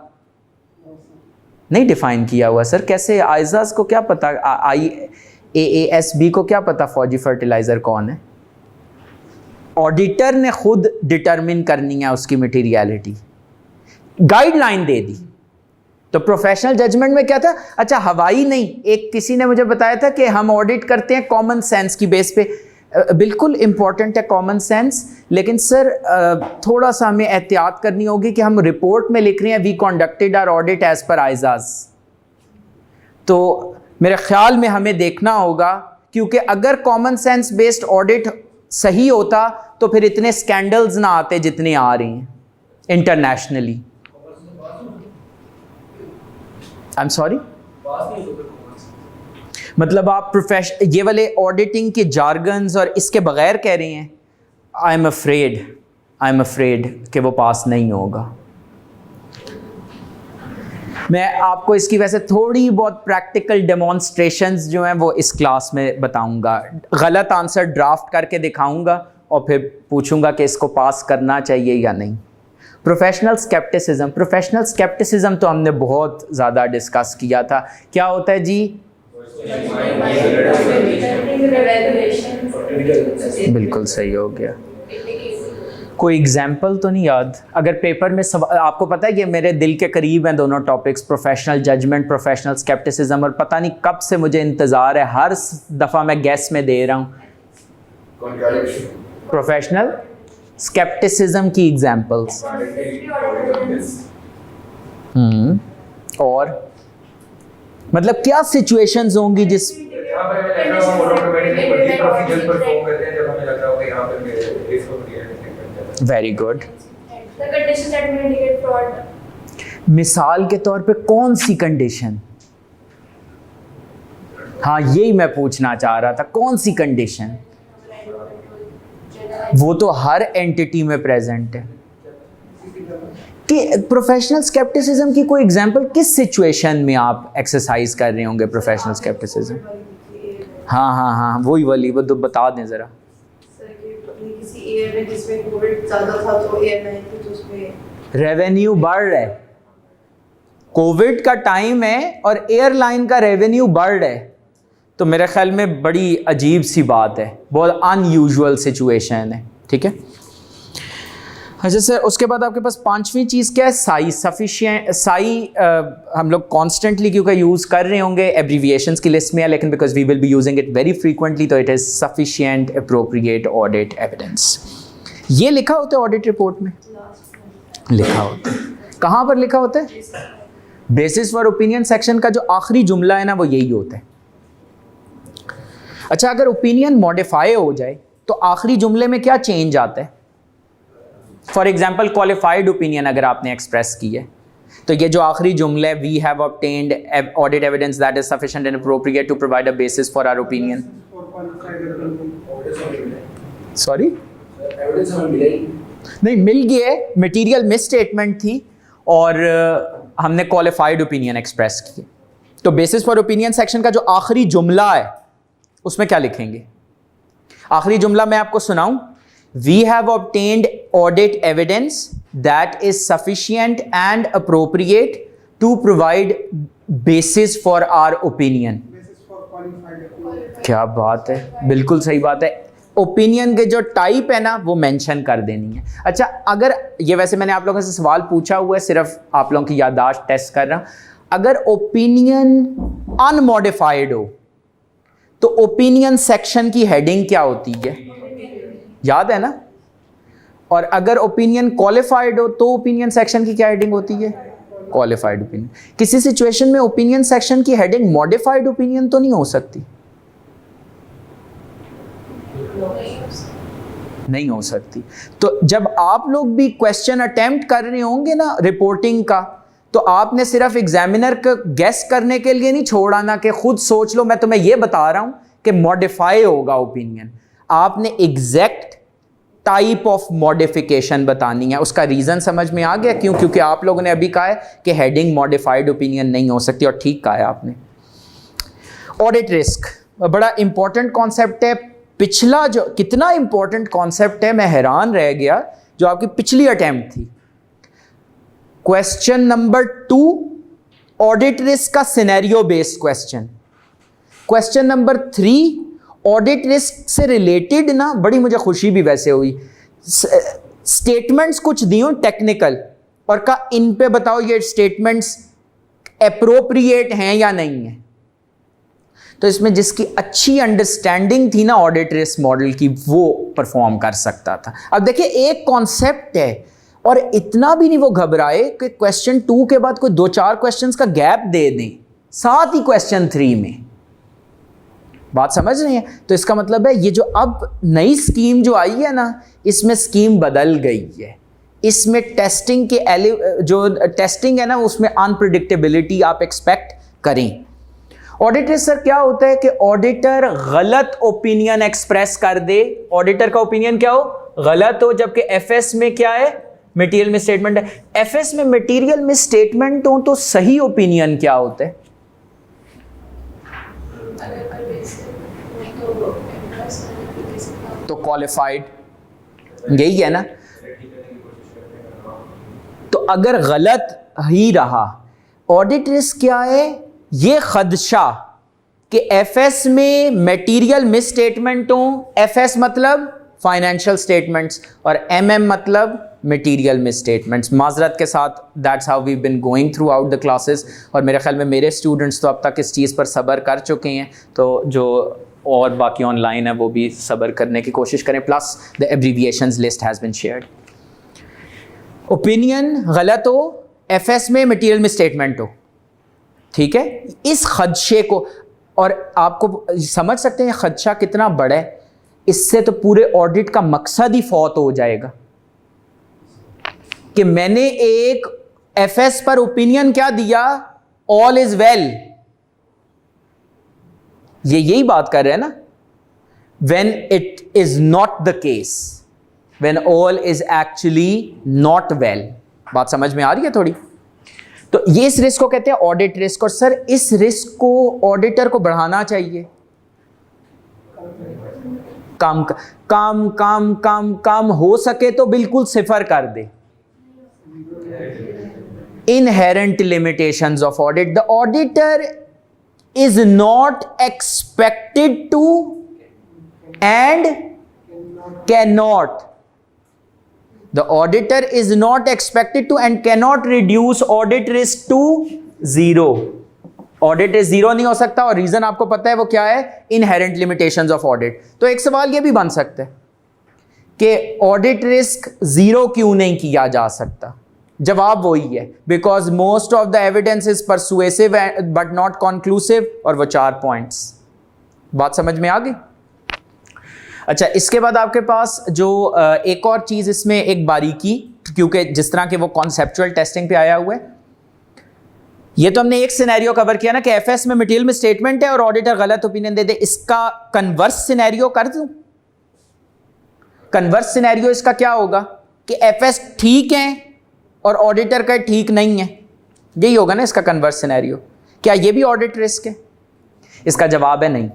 नहीं डिफाइन किया हुआ सर, कैसे? आइजाज को क्या पता, IAASB को क्या पता फौजी फर्टिलाइजर कौन है? ऑडिटर ने खुद डिटरमिन करनी है उसकी मटीरियलिटी, गाइडलाइन दे दी। तो प्रोफेशनल जजमेंट में क्या था? अच्छा हवाई नहीं, एक किसी ने मुझे बताया था कि हम ऑडिट करते हैं कॉमन सेंस की बेस पे। बिल्कुल इम्पॉर्टेंट है कॉमन सेंस, लेकिन सर थोड़ा सा हमें एहतियात करनी होगी कि हम रिपोर्ट में लिख रहे हैं we conducted our audit as per ISAs, तो मेरे ख्याल में हमें देखना होगा, क्योंकि अगर कॉमन सेंस बेस्ड ऑडिट सही होता तो फिर इतने स्कैंडल्स ना आते जितने आ रहे हैं इंटरनेशनली। आई एम सॉरी, मतलब आप ये वाले ऑडिटिंग के जार्गन्स और इसके बगैर कह रहे हैं, आई एम अफ्रेड कि वो पास नहीं होगा। मैं आपको इसकी वैसे थोड़ी बहुत प्रैक्टिकल डेमोन्स्ट्रेशंस जो हैं वो इस क्लास में बताऊंगा, गलत आंसर ड्राफ्ट करके दिखाऊंगा और फिर पूछूंगा कि इसको पास करना चाहिए या नहीं। प्रोफेशनल स्केप्टिसिज्म तो हमने बहुत ज़्यादा डिस्कस किया था। क्या होता है जी? बिल्कुल सही हो गया। कोई एग्जाम्पल तो नहीं याद? अगर पेपर में आपको पता है कि मेरे दिल के करीब हैं दोनों topics, professional judgement, professional scepticism, और पता नहीं कब से मुझे इंतज़ार है, हर दफ़ा मैं गैस में दे रहा हूँ प्रोफेशनल स्केप्टिसिज्म की एग्जाम्पल्स। और मतलब क्या सिचुएशंस होंगी जिस वेरी गुड। मिसाल के तौर पे कौन सी कंडीशन? हाँ, यही मैं पूछना चाह रहा था, कौन सी कंडीशन? वो तो हर एंटिटी में प्रेजेंट है। कि प्रोफेशनल स्केप्टिसिज्म की कोई एग्जांपल किस सिचुएशन में आप एक्सरसाइज कर रहे होंगे प्रोफेशनल स्केप्टिसिज्म? हाँ, वही वाली, वो तो बता दें ज़रा। किसी ईयर में जिसमें कोविड ज़्यादा था तो एयरलाइन की तो उसमें रेवेन्यू बढ़ रहा है, कोविड का टाइम है और एयरलाइन का रेवेन्यू बढ़ रहा है, तो मेरे ख्याल में बड़ी अजीब सी बात है, बहुत अनयूजुअल सिचुएशन है। ठीक है, अच्छा सर, उसके बाद आपके पास पांचवी चीज़ क्या है? साई सफिशिएंट। साई हम लोग कॉन्स्टेंटली क्योंकि यूज़ कर रहे होंगे, एब्रीविएशंस की लिस्ट में है, लेकिन because we will be using it very frequently, तो it is sufficient appropriate audit evidence. ये लिखा होता है ऑडिट रिपोर्ट में, लिखा होता है। कहाँ पर लिखा होता है? बेसिस फॉर ओपिनियन सेक्शन का जो आखिरी जुमला है ना, वो यही होता है। अच्छा, अगर ओपिनियन मॉडिफाई हो जाए तो आखिरी जुमले में क्या चेंज आता है? फॉर एग्जाम्पल, क्वालिफाइड ओपिनियन अगर आपने एक्सप्रेस की है, तो ये जो आखिरी जुमला है, we have obtained audit evidence that is sufficient and appropriate to provide a basis for our opinion. Sorry, नहीं मिल गया, मटेरियल मिस स्टेटमेंट थी और हमने क्वालिफाइड ओपिनियन एक्सप्रेस की। तो बेसिस फॉर ओपिनियन सेक्शन का जो आखिरी जुमला है उसमें क्या लिखेंगे? आखिरी जुमला मैं आपको सुनाऊं, we have obtained audit evidence that is sufficient and appropriate to provide basis for our opinion। क्या बात है, बिल्कुल सही बात है। ओपिनियन के जो टाइप है ना वो मेंशन कर देनी है। अच्छा, अगर ये, वैसे मैंने आप लोगों से सवाल पूछा हुआ है, सिर्फ आप लोगों की याददाश्त टेस्ट कर रहा हूं, अगर ओपिनियन अनमॉडिफाइड हो तो ओपिनियन सेक्शन की हेडिंग क्या होती है? याद है ना? और अगर ओपिनियन क्वालिफाइड हो तो ओपिनियन सेक्शन की क्या हेडिंग होती है? Qualified opinion. किसी सिचुएशन में ओपिनियन सेक्शन की हेडिंग मॉडिफाइड ओपिनियन तो नहीं हो सकती? नहीं हो सकती। तो जब आप लोग भी क्वेश्चन अटेम्प्ट कर रहे होंगे ना रिपोर्टिंग का, तो आपने सिर्फ एग्जामिनर को गेस करने के लिए नहीं छोड़ा ना कि खुद सोच लो। मैं तुम्हें यह बता रहा हूं कि मॉडिफाई होगा ओपिनियन, आपने एग्जैक्ट टाइप ऑफ मॉडिफिकेशन बतानी है। उसका रीज़न समझ में आ गया क्यों? क्योंकि आप लोगों ने अभी कहा है कि हेडिंग मॉडिफाइड ओपिनियन नहीं हो सकती, और ठीक कहा है आपने। ऑडिट रिस्क बड़ा इंपॉर्टेंट कॉन्सेप्ट है। पिछला जो कितना इंपॉर्टेंट कॉन्सेप्ट है, मैं हैरान रह गया, जो आपकी पिछली अटेम्प्ट थी। क्वेश्चन नंबर 2 ऑडिट रिस्क का scenario based question. Question number 3 audit risk से रिलेटेड ना, बड़ी मुझे खुशी भी वैसे हुई, स्टेटमेंट्स कुछ दी हूं टेक्निकल, और कहा इन पे बताओ ये स्टेटमेंट्स एप्रोप्रिएट हैं या नहीं है। तो इसमें जिसकी अच्छी अंडरस्टैंडिंग थी ना ऑडिट रिस्क मॉडल की, वो परफॉर्म कर सकता था। अब देखिए एक कॉन्सेप्ट है और इतना भी नहीं वो घबराए कि क्वेश्चन 2 के बाद कोई 2-4 क्वेश्चंस का गैप दे दें साथ ही क्वेश्चन 3 में। बात समझ रहे हैं? तो इसका मतलब है ये जो अब नई स्कीम जो आई है ना, इसमें स्कीम बदल गई है। इसमें टेस्टिंग के जो टेस्टिंग है ना, उसमें अनप्रिडिक्टेबिलिटी आप एक्सपेक्ट करें। ऑडिट रिस्क सर क्या होता है कि ऑडिटर गलत ओपिनियन एक्सप्रेस कर दे। ऑडिटर का ओपिनियन क्या हो? गलत हो, जबकि एफएस में क्या है? मटेरियल मिस स्टेटमेंट है। एफएस में मटेरियल मिस स्टेटमेंट हो तो सही ओपिनियन क्या होता है? तो क्वालिफाइड, यही है ना। तो अगर गलत ही रहा, ऑडिट रिस्क क्या है? ये खदशा कि एफएस में मटेरियल मिस स्टेटमेंट हो। एफएस मतलब फाइनेंशियल स्टेटमेंट्स और एमएम मतलब मटेरियल मिस स्टेटमेंट्स। माजरत के साथ that's how we been going throughout the classes, और मेरे ख्याल में मेरे स्टूडेंट्स तो अब तक इस चीज़ पर सब्र कर चुके हैं, तो जो और बाकी ऑनलाइन है वो भी सब्र करने की कोशिश करें। Plus the abbreviations list has been shared. Opinion गलत हो, एफएस में मटेरियल मिस स्टेटमेंट हो, ठीक है। इस खदशे को, और आपको समझ सकते हैं खदशा कितना बड़ा है, इससे तो पूरे ऑडिट का मकसद ही फौत हो जाएगा कि मैंने एक एफएस पर ओपिनियन क्या दिया? All is well. ये यही बात कर रहे हैं ना, when it is not the case, when all is actually not well. बात समझ में आ रही है थोड़ी? तो ये इस रिस्क को कहते हैं ऑडिट रिस्क। और सर इस रिस्क को ऑडिटर को बढ़ाना चाहिए, कम कम कम कम कम हो सके तो बिल्कुल सिफर कर दे। Inherent limitations of audit. The auditor is not expected to and cannot. The auditor is not expected to and cannot reduce audit risk to zero. Audit risk zero नहीं हो सकता, और रीजन आपको पता है वो क्या है? Inherent limitations of audit. तो एक सवाल ये भी बन सकता है कि ऑडिट रिस्क जीरो क्यों नहीं किया जा सकता? जवाब वही है, because most of the evidence is persuasive but not conclusive, और वो 4 पॉइंट्स। बात समझ में आ गई? अच्छा, इसके बाद आपके पास जो एक और चीज इसमें एक बारीकी, क्योंकि जिस तरह के वो कॉन्सेप्चुअल टेस्टिंग पे आया हुआ है, ये तो हमने एक सिनेरियो कवर किया ना कि एफएस में मटेरियल में स्टेटमेंट है और ऑडिटर गलत ओपिनियन दे दे। इसका कन्वर्स सिनेरियो कर दूं? कन्वर्स सिनेरियो इसका क्या होगा कि एफएस ठीक है और ऑडिटर का ठीक नहीं है। यही होगा ना इसका कन्वर्स सिनेरियो। क्या ये भी ऑडिट रिस्क है? इसका जवाब है नहीं।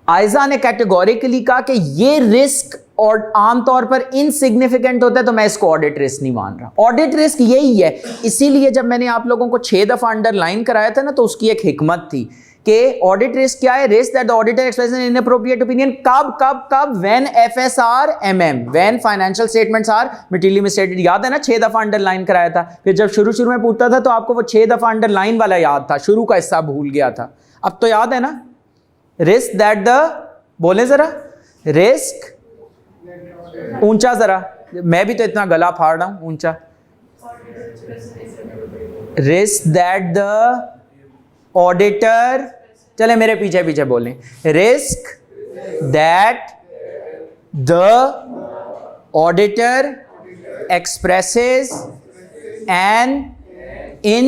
आयजा ने कैटेगोरिकली कहा कि ये रिस्क और आमतौर पर इनसिग्निफिकेंट होता है, तो मैं इसको ऑडिट रिस्क नहीं मान रहा। ऑडिट रिस्क यही है। इसीलिए जब मैंने आप लोगों को 6 दफा अंडरलाइन कराया था ना, तो उसकी एक हिकमत थी कि ऑडिट रिस्क क्या है? Risk that the auditor express an inappropriate opinion. कब कब कब? When FS are MM, when financial statements are materially misstated. याद है ना, 6 दफा अंडरलाइन कराया था। फिर जब शुरू में पूछता था तो आपको वो 6 दफा अंडरलाइन वाला याद था, शुरू का हिस्सा भूल गया था। अब तो याद है ना? रिस्क दैट द, बोले जरा, रिस्क ऊंचा जरा, मैं भी तो इतना गला फाड़ रहा हूं, ऊंचा। रिस्क दैट द ऑडिटर, चले मेरे पीछे पीछे बोलें, risk that the auditor expresses an in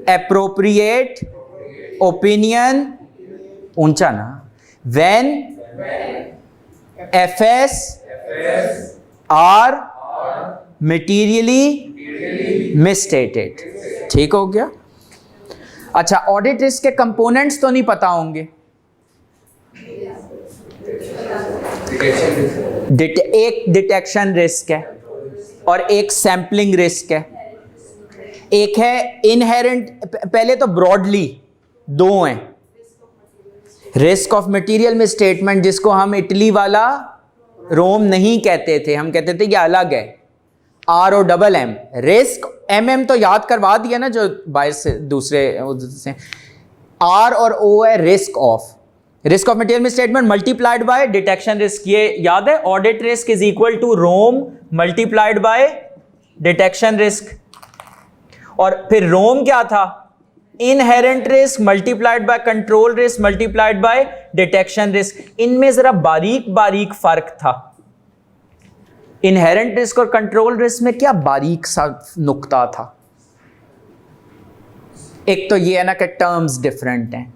appropriate opinion, ऊंचा ना, when FS are materially misstated. ठीक हो गया? अच्छा, ऑडिट रिस्क के कंपोनेंट्स तो नहीं पता होंगे। एक डिटेक्शन रिस्क है और एक सैंपलिंग रिस्क है। एक है इनहेरेंट, पहले तो ब्रॉडली 2 हैं। रिस्क ऑफ मटेरियल में स्टेटमेंट, जिसको हम इटली वाला रोम नहीं कहते थे, हम कहते थे ये अलग है, ROMM। रिस्क MM तो याद करवा दिया ना, जो बाहर से दूसरे से। R और O है risk of, risk of material misstatement multiplied by detection risk, ये याद है, audit risk is equal to ROM multiplied by detection risk. और फिर रोम क्या था, inherent risk multiplied by control risk multiplied by detection risk. इनमें जरा बारीक बारीक फर्क था। इनहेरेंट रिस्क और कंट्रोल रिस्क में क्या बारीक सा नुक्ता था। एक तो ये है ना कि टर्म्स डिफरेंट हैं।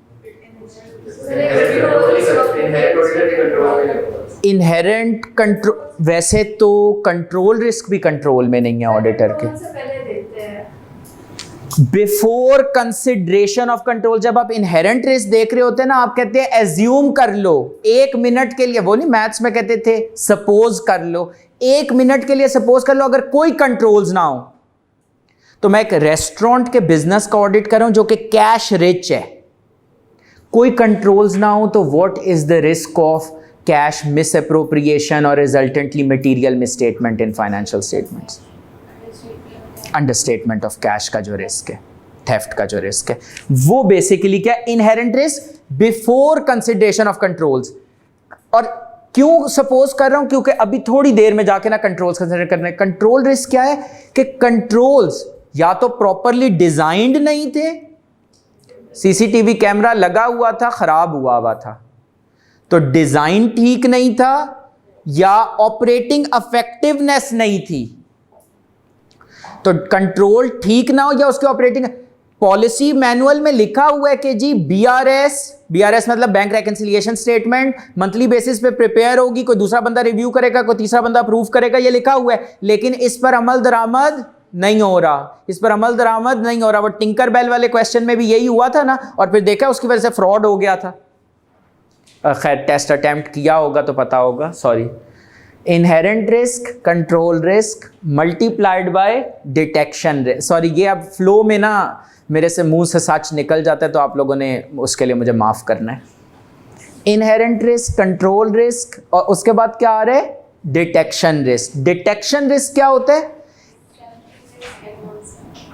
इनहेरेंट कंट्रोल, वैसे तो कंट्रोल रिस्क भी कंट्रोल में नहीं है ऑडिटर के। बिफोर कंसिडरेशन ऑफ कंट्रोल, जब आप इनहेरेंट रिस्क देख रहे होते हैं ना, आप कहते हैं एज्यूम कर लो 1 मिनट के लिए, वो नहीं मैथ्स में कहते थे सपोज कर लो, 1 मिनट के लिए सपोज कर लो अगर कोई कंट्रोल्स ना हो। तो मैं एक रेस्टोरेंट के बिजनेस का ऑडिट कर रहा हूं जो कि कैश रिच है, कोई कंट्रोल्स ना हो, तो what is the risk of cash misappropriation और resultantly material misstatement in financial statements. Understatement of cash का जो रिस्क है, थेफ्ट का जो रिस्क है, वो बेसिकली क्या, inherent risk before consideration of controls. और क्यों सपोज कर रहा हूं, क्योंकि अभी थोड़ी देर में जाके ना कंट्रोल्स कंसिडर करने। कंट्रोल रिस्क क्या है कि कंट्रोल्स या तो प्रॉपरली डिजाइंड नहीं थे, सीसीटीवी कैमरा लगा हुआ था खराब हुआ था, तो डिजाइन ठीक नहीं था, या ऑपरेटिंग इफेक्टिवनेस नहीं थी। तो कंट्रोल ठीक ना हो या उसके ऑपरेटिंग, पॉलिसी मैनुअल में लिखा हुआ है कि जी बीआरएस मतलब बैंक रेकंसिलिएशन स्टेटमेंट मंथली बेसिस पे प्रिपेयर होगी, कोई दूसरा बंदा रिव्यू करेगा, कोई तीसरा बंदा अप्रूव करेगा, ये लिखा हुआ है, लेकिन इस पर अमल दरामद नहीं हो रहा, इस पर अमल दरामद नहीं हो रहा। वो टिंकर बेल वाले क्वेश्चन में भी यही हुआ था ना, और फिर देखा उसकी वजह से फ्रॉड हो गया था। खैर टेस्ट अटेम्प्ट किया होगा तो पता होगा, sorry. Inherent risk, control risk multiplied by detection risk. Sorry, ये अब फ्लो में ना मेरे से मुंह से सच निकल जाता है, तो आप लोगों ने उसके लिए मुझे माफ करना है। इनहेरेंट रिस्क, कंट्रोल रिस्क, और उसके बाद क्या आ रहा है, डिटेक्शन रिस्क। डिटेक्शन रिस्क क्या होता है,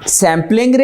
सैम्पलिंग रिस्क